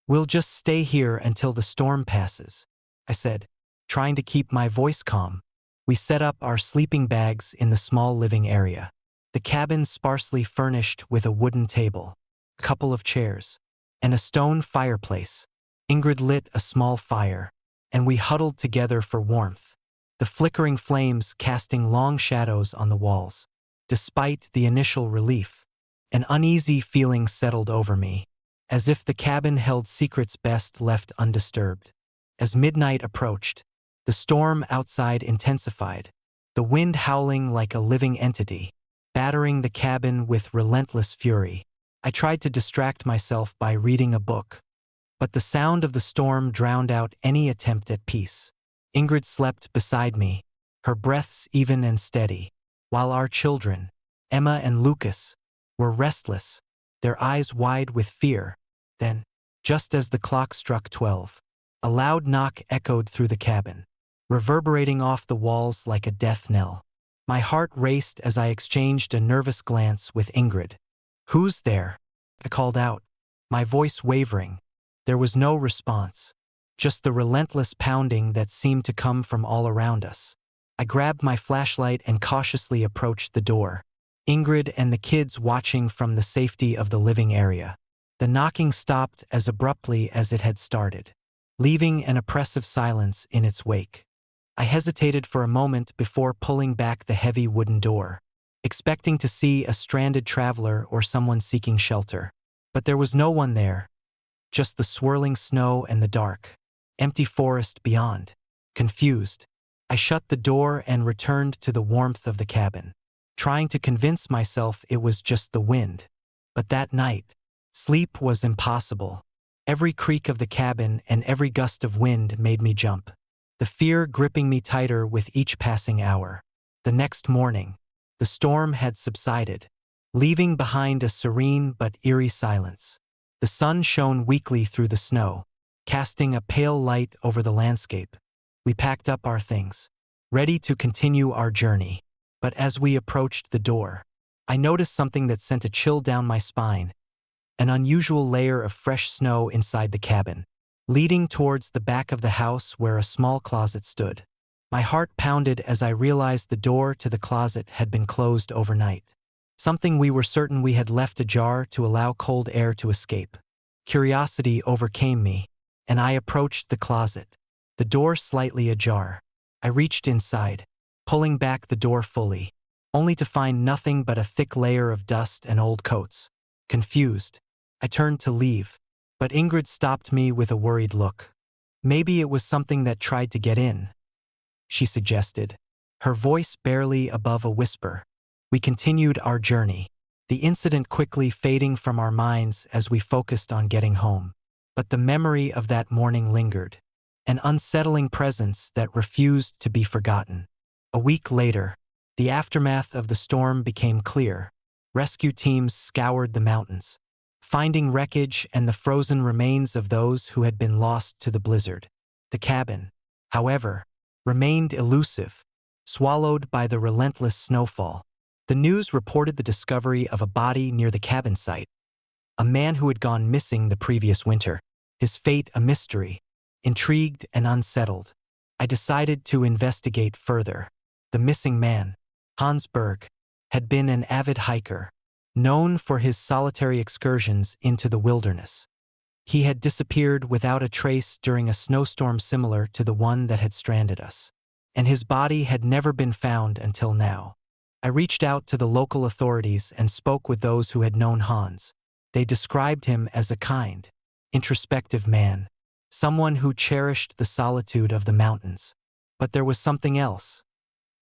"We'll just stay here until the storm passes," I said, trying to keep my voice calm. We set up our sleeping bags in the small living area, the cabin sparsely furnished with a wooden table, a couple of chairs, and a stone fireplace. Ingrid lit a small fire, and we huddled together for warmth, the flickering flames casting long shadows on the walls. Despite the initial relief, an uneasy feeling settled over me, as if the cabin held secrets best left undisturbed. As midnight approached, the storm outside intensified, the wind howling like a living entity, battering the cabin with relentless fury. I tried to distract myself by reading a book, but the sound of the storm drowned out any attempt at peace. Ingrid slept beside me, her breaths even and steady, while our children, Emma and Lucas, were restless, their eyes wide with fear. Then, just as the clock struck 12, a loud knock echoed through the cabin, reverberating off the walls like a death knell. My heart raced as I exchanged a nervous glance with Ingrid. "Who's there?" I called out, my voice wavering. There was no response, just the relentless pounding that seemed to come from all around us. I grabbed my flashlight and cautiously approached the door, Ingrid and the kids watching from the safety of the living area. The knocking stopped as abruptly as it had started, leaving an oppressive silence in its wake. I hesitated for a moment before pulling back the heavy wooden door, expecting to see a stranded traveler or someone seeking shelter. But there was no one there, just the swirling snow and the dark, empty forest beyond. Confused, I shut the door and returned to the warmth of the cabin, trying to convince myself it was just the wind. But that night, sleep was impossible. Every creak of the cabin and every gust of wind made me jump, the fear gripping me tighter with each passing hour. The next morning, the storm had subsided, leaving behind a serene but eerie silence. The sun shone weakly through the snow, casting a pale light over the landscape. We packed up our things, ready to continue our journey. But as we approached the door, I noticed something that sent a chill down my spine, an unusual layer of fresh snow inside the cabin, leading towards the back of the house where a small closet stood. My heart pounded as I realized the door to the closet had been closed overnight, something we were certain we had left ajar to allow cold air to escape. Curiosity overcame me, and I approached the closet, the door slightly ajar. I reached inside, pulling back the door fully, only to find nothing but a thick layer of dust and old coats. Confused, I turned to leave, but Ingrid stopped me with a worried look. Maybe it was something that tried to get in, she suggested, her voice barely above a whisper. We continued our journey, the incident quickly fading from our minds as we focused on getting home. But the memory of that morning lingered, an unsettling presence that refused to be forgotten. A week later, the aftermath of the storm became clear. Rescue teams scoured the mountains, finding wreckage and the frozen remains of those who had been lost to the blizzard. The cabin, however, remained elusive, swallowed by the relentless snowfall. The news reported the discovery of a body near the cabin site, a man who had gone missing the previous winter, his fate a mystery. Intrigued and unsettled, I decided to investigate further. The missing man, Hans Berg, had been an avid hiker, known for his solitary excursions into the wilderness. He had disappeared without a trace during a snowstorm similar to the one that had stranded us, and his body had never been found until now. I reached out to the local authorities and spoke with those who had known Hans. They described him as a kind, introspective man, someone who cherished the solitude of the mountains. But there was something else,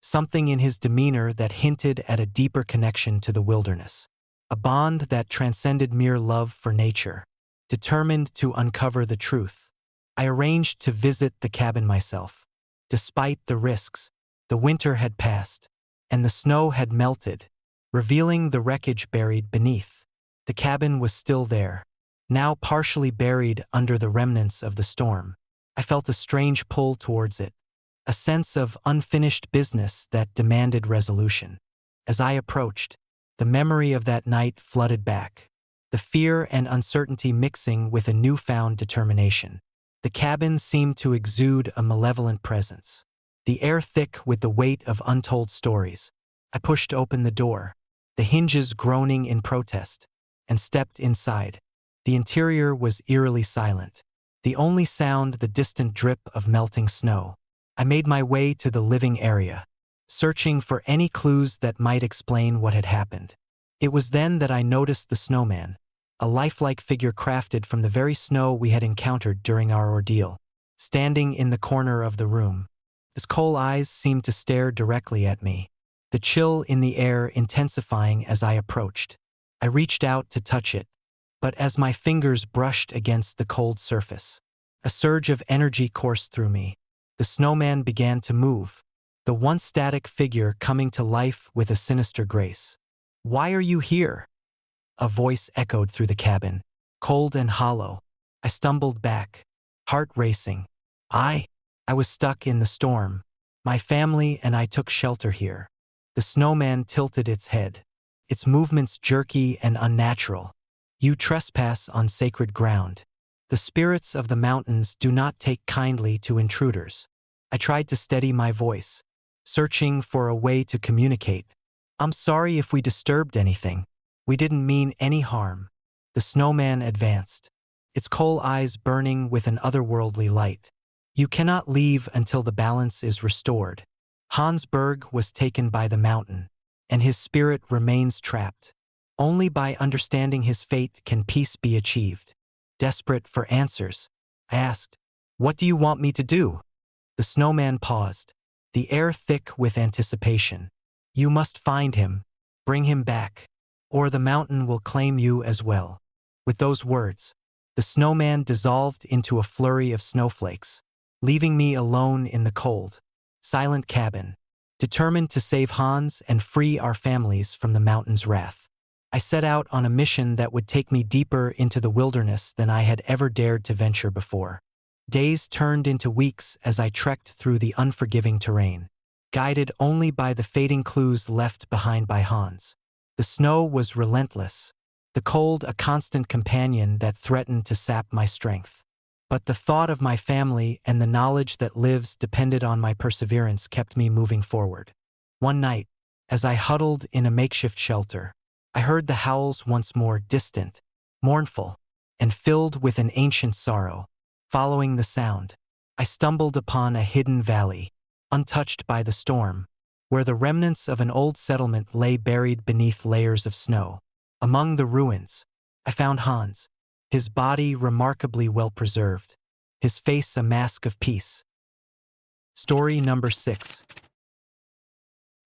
something in his demeanor that hinted at a deeper connection to the wilderness, a bond that transcended mere love for nature. Determined to uncover the truth, I arranged to visit the cabin myself. Despite the risks, the winter had passed, and the snow had melted, revealing the wreckage buried beneath. The cabin was still there, now partially buried under the remnants of the storm. I felt a strange pull towards it, a sense of unfinished business that demanded resolution. As I approached, the memory of that night flooded back, the fear and uncertainty mixing with a newfound determination. The cabin seemed to exude a malevolent presence, the air thick with the weight of untold stories. I pushed open the door, the hinges groaning in protest, and stepped inside. The interior was eerily silent, the only sound the distant drip of melting snow. I made my way to the living area, searching for any clues that might explain what had happened. It was then that I noticed the snowman, a lifelike figure crafted from the very snow we had encountered during our ordeal, standing in the corner of the room. His cold eyes seemed to stare directly at me, the chill in the air intensifying as I approached. I reached out to touch it, but as my fingers brushed against the cold surface, a surge of energy coursed through me. The snowman began to move, the once static figure coming to life with a sinister grace. "Why are you here?" A voice echoed through the cabin, cold and hollow. I stumbled back, heart racing. I was stuck in the storm. My family and I took shelter here. The snowman tilted its head, its movements jerky and unnatural. "You trespass on sacred ground. The spirits of the mountains do not take kindly to intruders." I tried to steady my voice, searching for a way to communicate. "I'm sorry if we disturbed anything. We didn't mean any harm." The snowman advanced, its cold eyes burning with an otherworldly light. "You cannot leave until the balance is restored. Hans Berg was taken by the mountain, and his spirit remains trapped. Only by understanding his fate can peace be achieved." Desperate for answers, I asked, "What do you want me to do?" The snowman paused, the air thick with anticipation. "You must find him, bring him back, or the mountain will claim you as well." With those words, the snowman dissolved into a flurry of snowflakes, leaving me alone in the cold, silent cabin, determined to save Hans and free our families from the mountain's wrath. I set out on a mission that would take me deeper into the wilderness than I had ever dared to venture before. Days turned into weeks as I trekked through the unforgiving terrain, guided only by the fading clues left behind by Hans. The snow was relentless, the cold a constant companion that threatened to sap my strength. But the thought of my family and the knowledge that lives depended on my perseverance kept me moving forward. One night, as I huddled in a makeshift shelter, I heard the howls once more, distant, mournful, and filled with an ancient sorrow. Following the sound, I stumbled upon a hidden valley, untouched by the storm, where the remnants of an old settlement lay buried beneath layers of snow. Among the ruins, I found Hans, his body remarkably well preserved, his face a mask of peace. Story number 6.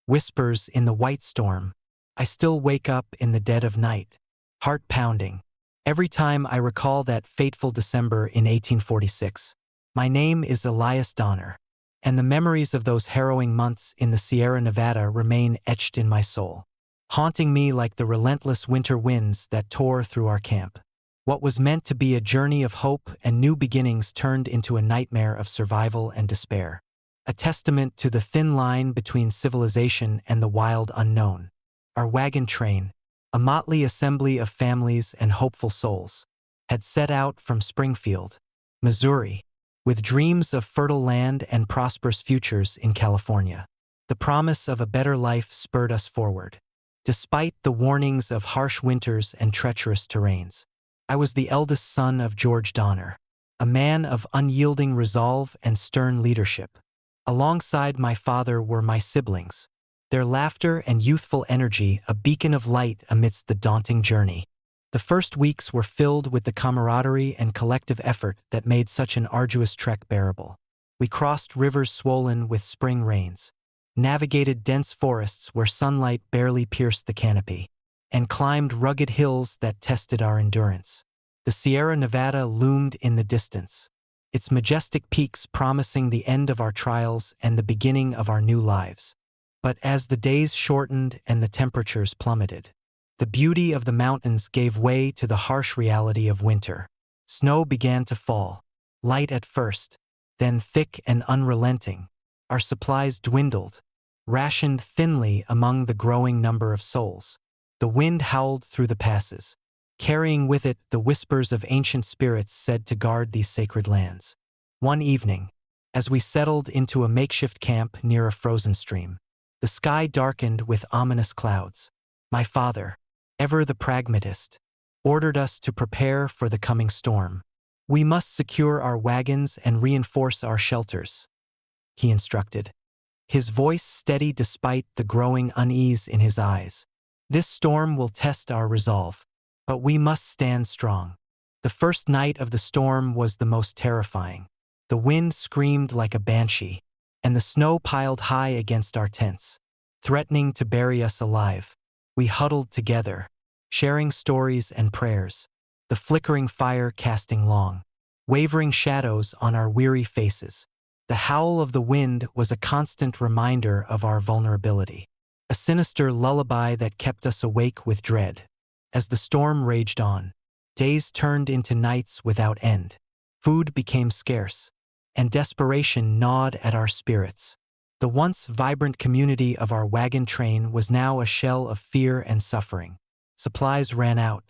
Whispers in the White Storm. I still wake up in the dead of night, heart pounding, every time I recall that fateful December in 1846. My name is Elias Donner, and the memories of those harrowing months in the Sierra Nevada remain etched in my soul, haunting me like the relentless winter winds that tore through our camp. What was meant to be a journey of hope and new beginnings turned into a nightmare of survival and despair, a testament to the thin line between civilization and the wild unknown. Our wagon train, a motley assembly of families and hopeful souls, had set out from Springfield, Missouri, with dreams of fertile land and prosperous futures in California. The promise of a better life spurred us forward, despite the warnings of harsh winters and treacherous terrains. I was the eldest son of George Donner, a man of unyielding resolve and stern leadership. Alongside my father were my siblings, their laughter and youthful energy a beacon of light amidst the daunting journey. The first weeks were filled with the camaraderie and collective effort that made such an arduous trek bearable. We crossed rivers swollen with spring rains, navigated dense forests where sunlight barely pierced the canopy, and climbed rugged hills that tested our endurance. The Sierra Nevada loomed in the distance, its majestic peaks promising the end of our trials and the beginning of our new lives. But as the days shortened and the temperatures plummeted, the beauty of the mountains gave way to the harsh reality of winter. Snow began to fall, light at first, then thick and unrelenting. Our supplies dwindled, rationed thinly among the growing number of souls. The wind howled through the passes, carrying with it the whispers of ancient spirits said to guard these sacred lands. One evening, as we settled into a makeshift camp near a frozen stream, the sky darkened with ominous clouds. My father, ever the pragmatist, ordered us to prepare for the coming storm. "We must secure our wagons and reinforce our shelters," he instructed, his voice steady despite the growing unease in his eyes. "This storm will test our resolve, but we must stand strong." The first night of the storm was the most terrifying. The wind screamed like a banshee, and the snow piled high against our tents, threatening to bury us alive. We huddled together, sharing stories and prayers, the flickering fire casting long, wavering shadows on our weary faces. The howl of the wind was a constant reminder of our vulnerability, a sinister lullaby that kept us awake with dread. As the storm raged on, days turned into nights without end. Food became scarce, and desperation gnawed at our spirits. The once vibrant community of our wagon train was now a shell of fear and suffering. Supplies ran out,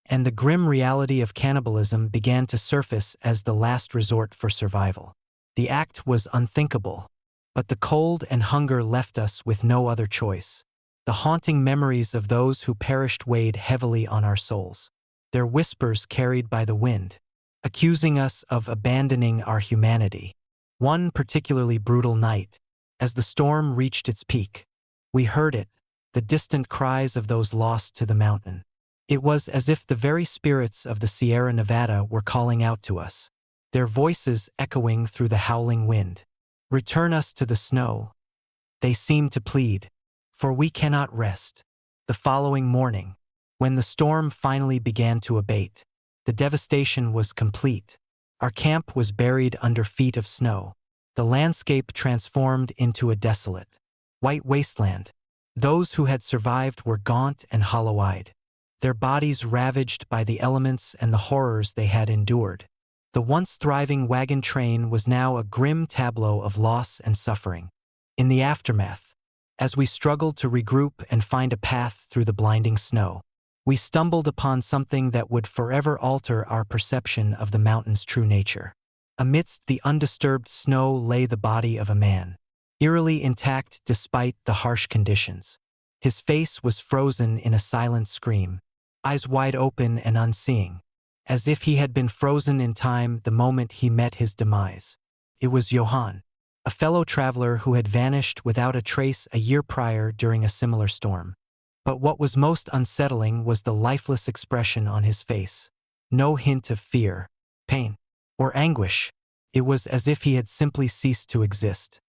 and the grim reality of cannibalism began to surface as the last resort for survival. The act was unthinkable, but the cold and hunger left us with no other choice. The haunting memories of those who perished weighed heavily on our souls, their whispers carried by the wind, accusing us of abandoning our humanity. One particularly brutal night, as the storm reached its peak, we heard it, the distant cries of those lost to the mountain. It was as if the very spirits of the Sierra Nevada were calling out to us, their voices echoing through the howling wind. "Return us to the snow," they seemed to plead, "for we cannot rest." The following morning, when the storm finally began to abate, the devastation was complete. Our camp was buried under feet of snow, the landscape transformed into a desolate, white wasteland. Those who had survived were gaunt and hollow-eyed, their bodies ravaged by the elements and the horrors they had endured. The once thriving wagon train was now a grim tableau of loss and suffering. In the aftermath, as we struggled to regroup and find a path through the blinding snow, we stumbled upon something that would forever alter our perception of the mountain's true nature. Amidst the undisturbed snow lay the body of a man, eerily intact despite the harsh conditions. His face was frozen in a silent scream, eyes wide open and unseeing, as if he had been frozen in time the moment he met his demise. It was Johann, a fellow traveler who had vanished without a trace a year prior during a similar storm. But what was most unsettling was the lifeless expression on his face. No hint of fear, pain, or anguish. It was as if he had simply ceased to exist.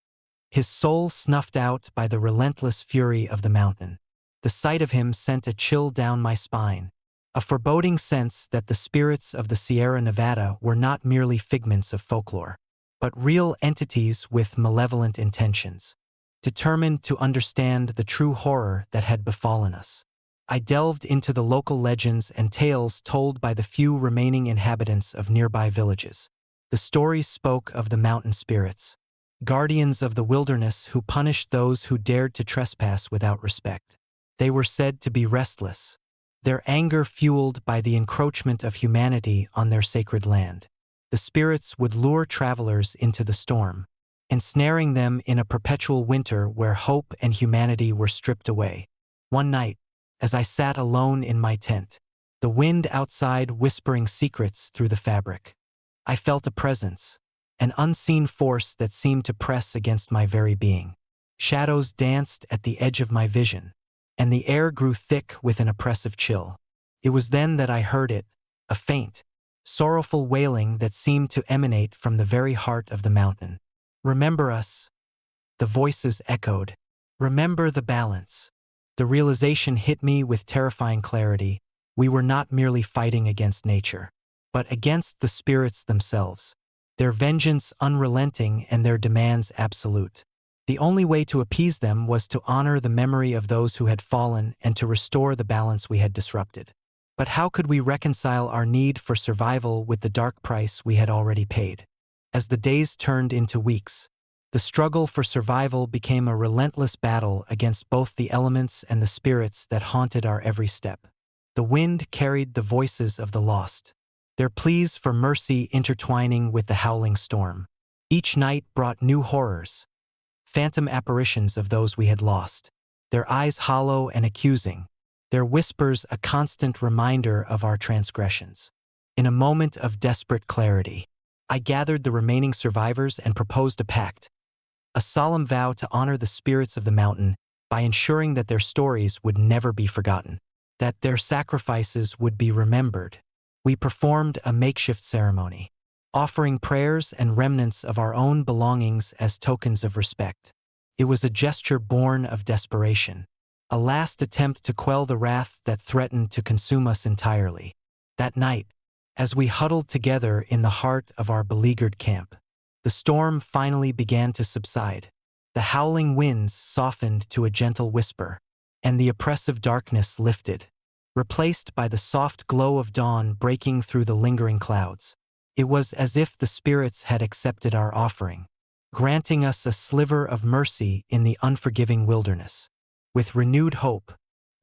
His soul snuffed out by the relentless fury of the mountain. The sight of him sent a chill down my spine, a foreboding sense that the spirits of the Sierra Nevada were not merely figments of folklore, but real entities with malevolent intentions. Determined to understand the true horror that had befallen us, I delved into the local legends and tales told by the few remaining inhabitants of nearby villages. The stories spoke of the mountain spirits, guardians of the wilderness who punished those who dared to trespass without respect. They were said to be restless, their anger fueled by the encroachment of humanity on their sacred land. The spirits would lure travelers into the storm, ensnaring them in a perpetual winter where hope and humanity were stripped away. One night, as I sat alone in my tent, the wind outside whispering secrets through the fabric, I felt a presence, an unseen force that seemed to press against my very being. Shadows danced at the edge of my vision, and the air grew thick with an oppressive chill. It was then that I heard it, a faint, sorrowful wailing that seemed to emanate from the very heart of the mountain. "Remember us," the voices echoed. "Remember the balance." The realization hit me with terrifying clarity. We were not merely fighting against nature, but against the spirits themselves, their vengeance unrelenting and their demands absolute. The only way to appease them was to honor the memory of those who had fallen and to restore the balance we had disrupted. But how could we reconcile our need for survival with the dark price we had already paid? As the days turned into weeks, the struggle for survival became a relentless battle against both the elements and the spirits that haunted our every step. The wind carried the voices of the lost, their pleas for mercy intertwining with the howling storm. Each night brought new horrors, phantom apparitions of those we had lost, their eyes hollow and accusing, their whispers a constant reminder of our transgressions. In a moment of desperate clarity, I gathered the remaining survivors and proposed a pact, a solemn vow to honor the spirits of the mountain by ensuring that their stories would never be forgotten, that their sacrifices would be remembered. We performed a makeshift ceremony, offering prayers and remnants of our own belongings as tokens of respect. It was a gesture born of desperation, a last attempt to quell the wrath that threatened to consume us entirely. That night, as we huddled together in the heart of our beleaguered camp, the storm finally began to subside. The howling winds softened to a gentle whisper, and the oppressive darkness lifted, replaced by the soft glow of dawn breaking through the lingering clouds. It was as if the spirits had accepted our offering, granting us a sliver of mercy in the unforgiving wilderness. With renewed hope,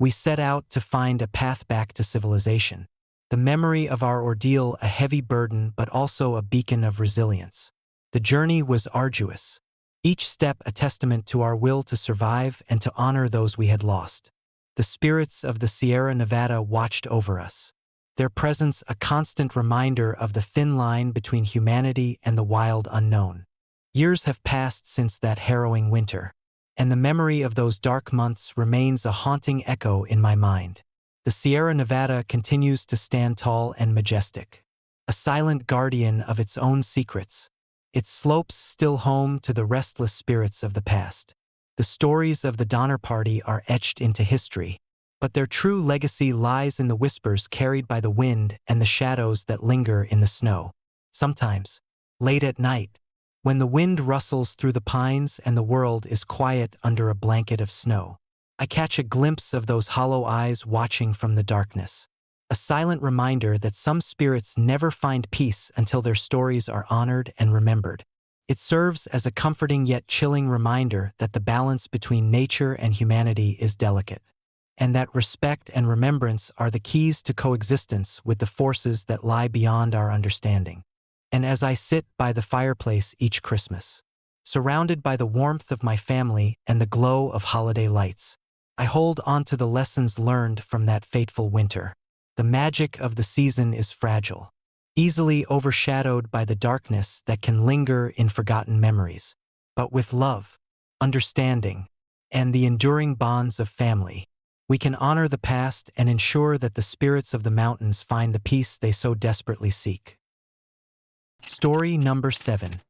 we set out to find a path back to civilization, the memory of our ordeal a heavy burden but also a beacon of resilience. The journey was arduous, each step a testament to our will to survive and to honor those we had lost. The spirits of the Sierra Nevada watched over us, their presence a constant reminder of the thin line between humanity and the wild unknown. Years have passed since that harrowing winter, and the memory of those dark months remains a haunting echo in my mind. The Sierra Nevada continues to stand tall and majestic, a silent guardian of its own secrets, its slopes still home to the restless spirits of the past. The stories of the Donner Party are etched into history, but their true legacy lies in the whispers carried by the wind and the shadows that linger in the snow. Sometimes, late at night, when the wind rustles through the pines and the world is quiet under a blanket of snow, I catch a glimpse of those hollow eyes watching from the darkness, a silent reminder that some spirits never find peace until their stories are honored and remembered. It serves as a comforting yet chilling reminder that the balance between nature and humanity is delicate, and that respect and remembrance are the keys to coexistence with the forces that lie beyond our understanding. And as I sit by the fireplace each Christmas, surrounded by the warmth of my family and the glow of holiday lights, I hold on to the lessons learned from that fateful winter. The magic of the season is fragile, easily overshadowed by the darkness that can linger in forgotten memories. But with love, understanding, and the enduring bonds of family, we can honor the past and ensure that the spirits of the mountains find the peace they so desperately seek. Story number 7.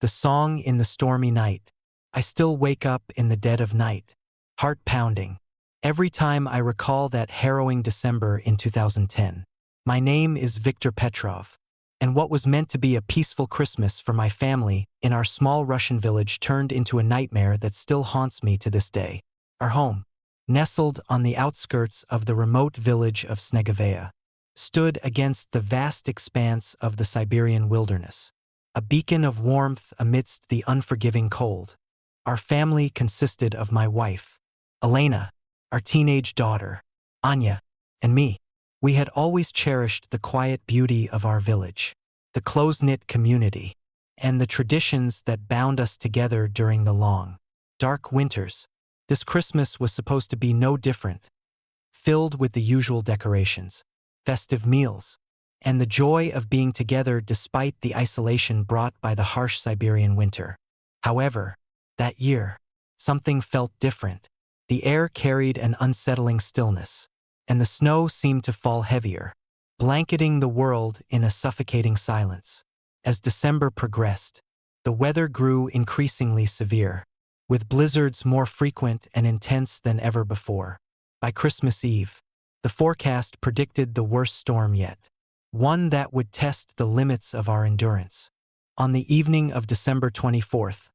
The Song in the Stormy Night. I still wake up in the dead of night, heart pounding, every time I recall that harrowing December in 2010. My name is Viktor Petrov, and what was meant to be a peaceful Christmas for my family in our small Russian village turned into a nightmare that still haunts me to this day. Our home, nestled on the outskirts of the remote village of Snegovaya, stood against the vast expanse of the Siberian wilderness, a beacon of warmth amidst the unforgiving cold. Our family consisted of my wife, Elena, our teenage daughter, Anya, and me. We had always cherished the quiet beauty of our village, the close-knit community, and the traditions that bound us together during the long, dark winters. This Christmas was supposed to be no different, filled with the usual decorations, festive meals, and the joy of being together despite the isolation brought by the harsh Siberian winter. However, that year, something felt different. The air carried an unsettling stillness, and the snow seemed to fall heavier, blanketing the world in a suffocating silence. As December progressed, the weather grew increasingly severe, with blizzards more frequent and intense than ever before. By Christmas Eve, the forecast predicted the worst storm yet, one that would test the limits of our endurance. On the evening of December 24th,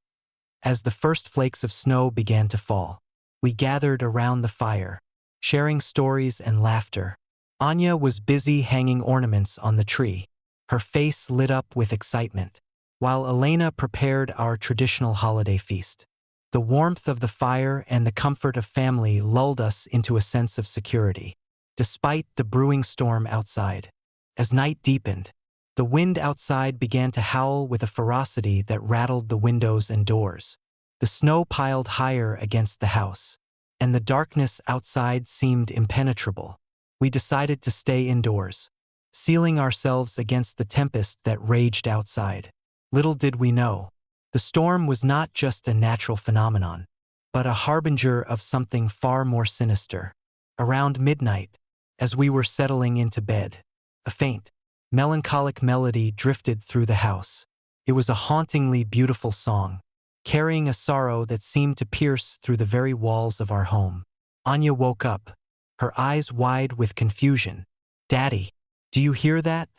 as the first flakes of snow began to fall, we gathered around the fire, sharing stories and laughter. Anya was busy hanging ornaments on the tree, her face lit up with excitement, while Elena prepared our traditional holiday feast. The warmth of the fire and the comfort of family lulled us into a sense of security, despite the brewing storm outside. As night deepened, the wind outside began to howl with a ferocity that rattled the windows and doors. The snow piled higher against the house, and the darkness outside seemed impenetrable. We decided to stay indoors, sealing ourselves against the tempest that raged outside. Little did we know, the storm was not just a natural phenomenon, but a harbinger of something far more sinister. Around midnight, as we were settling into bed, a faint, melancholic melody drifted through the house. It was a hauntingly beautiful song, carrying a sorrow that seemed to pierce through the very walls of our home. Anya woke up, her eyes wide with confusion. "Daddy, do you hear that?"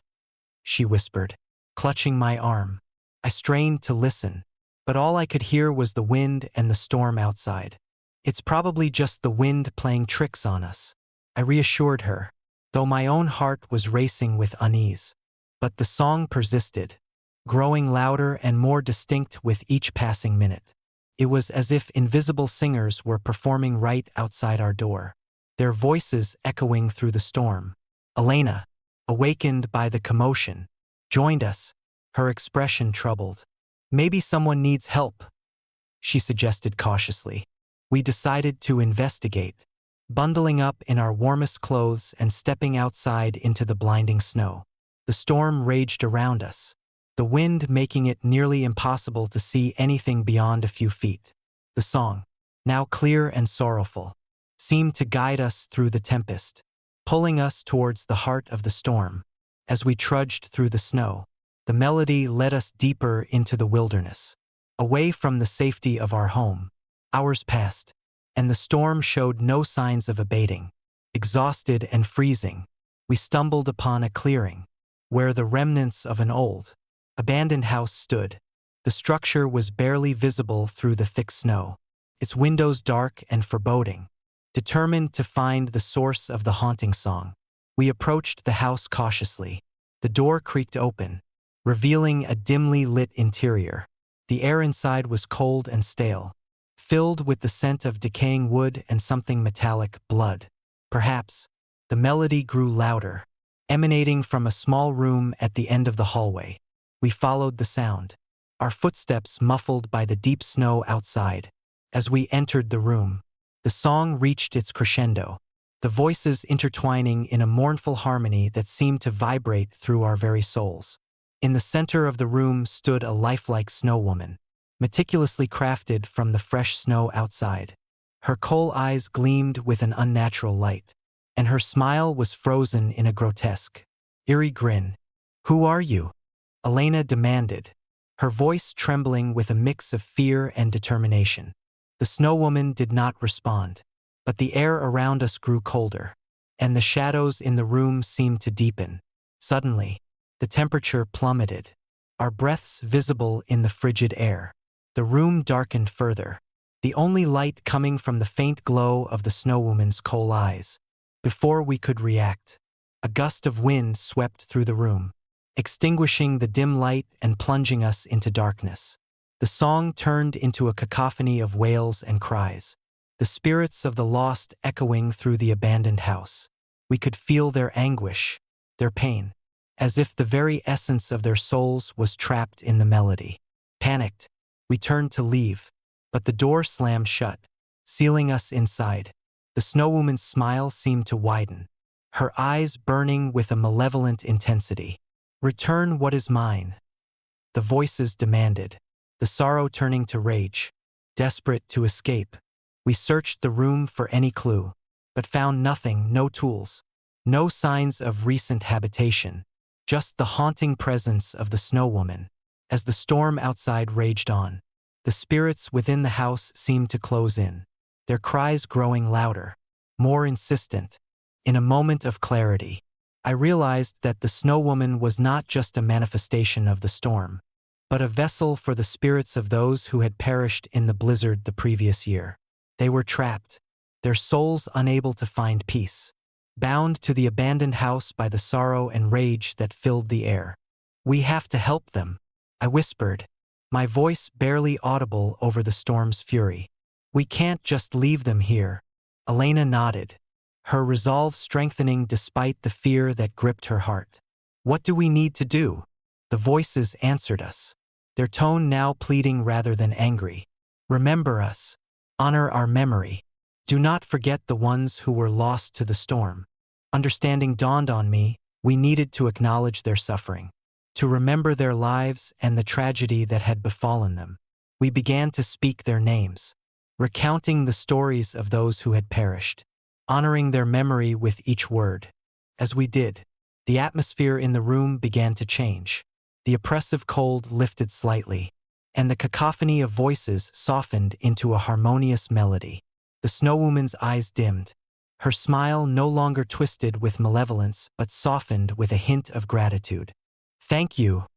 she whispered, clutching my arm. I strained to listen, but all I could hear was the wind and the storm outside. "It's probably just the wind playing tricks on us," I reassured her, though my own heart was racing with unease. But the song persisted, growing louder and more distinct with each passing minute. It was as if invisible singers were performing right outside our door, their voices echoing through the storm. Elena, awakened by the commotion, joined us, her expression troubled. "Maybe someone needs help," she suggested cautiously. We decided to investigate, bundling up in our warmest clothes and stepping outside into the blinding snow. The storm raged around us, the wind making it nearly impossible to see anything beyond a few feet. The song, now clear and sorrowful, seemed to guide us through the tempest, pulling us towards the heart of the storm. As we trudged through the snow, the melody led us deeper into the wilderness, away from the safety of our home. Hours passed, and the storm showed no signs of abating. Exhausted and freezing, we stumbled upon a clearing, where the remnants of an old, abandoned house stood. The structure was barely visible through the thick snow, its windows dark and foreboding. Determined to find the source of the haunting song, we approached the house cautiously. The door creaked open, revealing a dimly lit interior. The air inside was cold and stale, filled with the scent of decaying wood and something metallic, blood. Perhaps. The melody grew louder, emanating from a small room at the end of the hallway. We followed the sound, our footsteps muffled by the deep snow outside. As we entered the room, the song reached its crescendo, the voices intertwining in a mournful harmony that seemed to vibrate through our very souls. In the center of the room stood a lifelike snow woman, meticulously crafted from the fresh snow outside. Her coal eyes gleamed with an unnatural light, and her smile was frozen in a grotesque, eerie grin. "Who are you?" Elena demanded, her voice trembling with a mix of fear and determination. The snow woman did not respond, but the air around us grew colder, and the shadows in the room seemed to deepen. Suddenly, the temperature plummeted, our breaths visible in the frigid air. The room darkened further, the only light coming from the faint glow of the snow woman's coal eyes. Before we could react, a gust of wind swept through the room, extinguishing the dim light and plunging us into darkness. The song turned into a cacophony of wails and cries, the spirits of the lost echoing through the abandoned house. We could feel their anguish, their pain, as if the very essence of their souls was trapped in the melody. Panicked, we turned to leave, but the door slammed shut, sealing us inside. The snow woman's smile seemed to widen, her eyes burning with a malevolent intensity. "Return what is mine," the voices demanded, the sorrow turning to rage. Desperate to escape, we searched the room for any clue, but found nothing, no tools, no signs of recent habitation, just the haunting presence of the snow woman. As the storm outside raged on, the spirits within the house seemed to close in, their cries growing louder, more insistent. In a moment of clarity, I realized that the snow woman was not just a manifestation of the storm, but a vessel for the spirits of those who had perished in the blizzard the previous year. They were trapped, their souls unable to find peace, bound to the abandoned house by the sorrow and rage that filled the air. "We have to help them," I whispered, my voice barely audible over the storm's fury. "We can't just leave them here." Elena nodded, her resolve strengthening despite the fear that gripped her heart. "What do we need to do?" The voices answered us, their tone now pleading rather than angry. "Remember us. Honor our memory. Do not forget the ones who were lost to the storm." Understanding dawned on me, we needed to acknowledge their suffering, to remember their lives and the tragedy that had befallen them. We began to speak their names, recounting the stories of those who had perished, honoring their memory with each word. As we did, the atmosphere in the room began to change. The oppressive cold lifted slightly, and the cacophony of voices softened into a harmonious melody. The snow woman's eyes dimmed, her smile no longer twisted with malevolence but softened with a hint of gratitude. "Thank you,"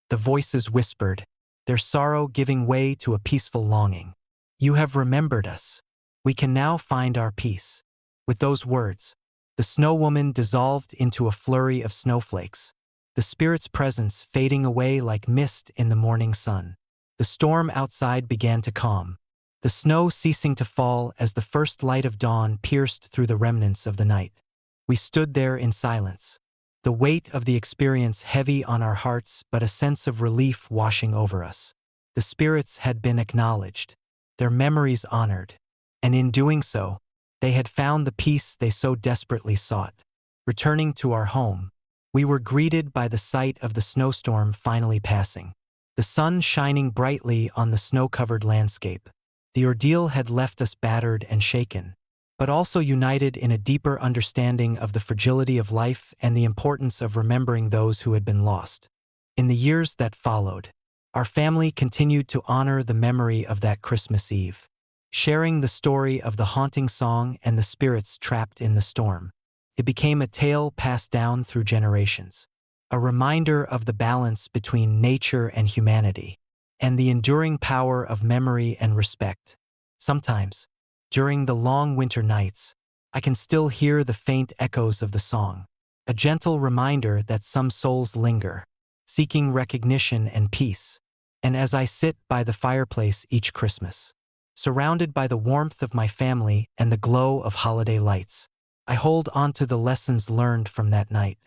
the voices whispered, their sorrow giving way to a peaceful longing. "You have remembered us. We can now find our peace." With those words, the snow woman dissolved into a flurry of snowflakes, the spirit's presence fading away like mist in the morning sun. The storm outside began to calm, the snow ceasing to fall as the first light of dawn pierced through the remnants of the night. We stood there in silence, the weight of the experience heavy on our hearts but a sense of relief washing over us. The spirits had been acknowledged, their memories honored, and in doing so, they had found the peace they so desperately sought. Returning to our home, we were greeted by the sight of the snowstorm finally passing, the sun shining brightly on the snow-covered landscape. The ordeal had left us battered and shaken, but also united in a deeper understanding of the fragility of life and the importance of remembering those who had been lost. In the years that followed, our family continued to honor the memory of that Christmas Eve, sharing the story of the haunting song and the spirits trapped in the storm. It became a tale passed down through generations, a reminder of the balance between nature and humanity, and the enduring power of memory and respect. Sometimes, during the long winter nights, I can still hear the faint echoes of the song, a gentle reminder that some souls linger, seeking recognition and peace. And as I sit by the fireplace each Christmas, surrounded by the warmth of my family and the glow of holiday lights, I hold onto the lessons learned from that night.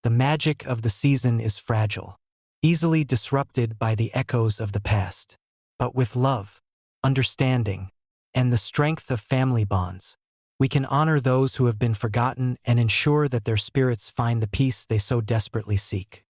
The magic of the season is fragile, easily disrupted by the echoes of the past. But with love, understanding, and the strength of family bonds, we can honor those who have been forgotten and ensure that their spirits find the peace they so desperately seek.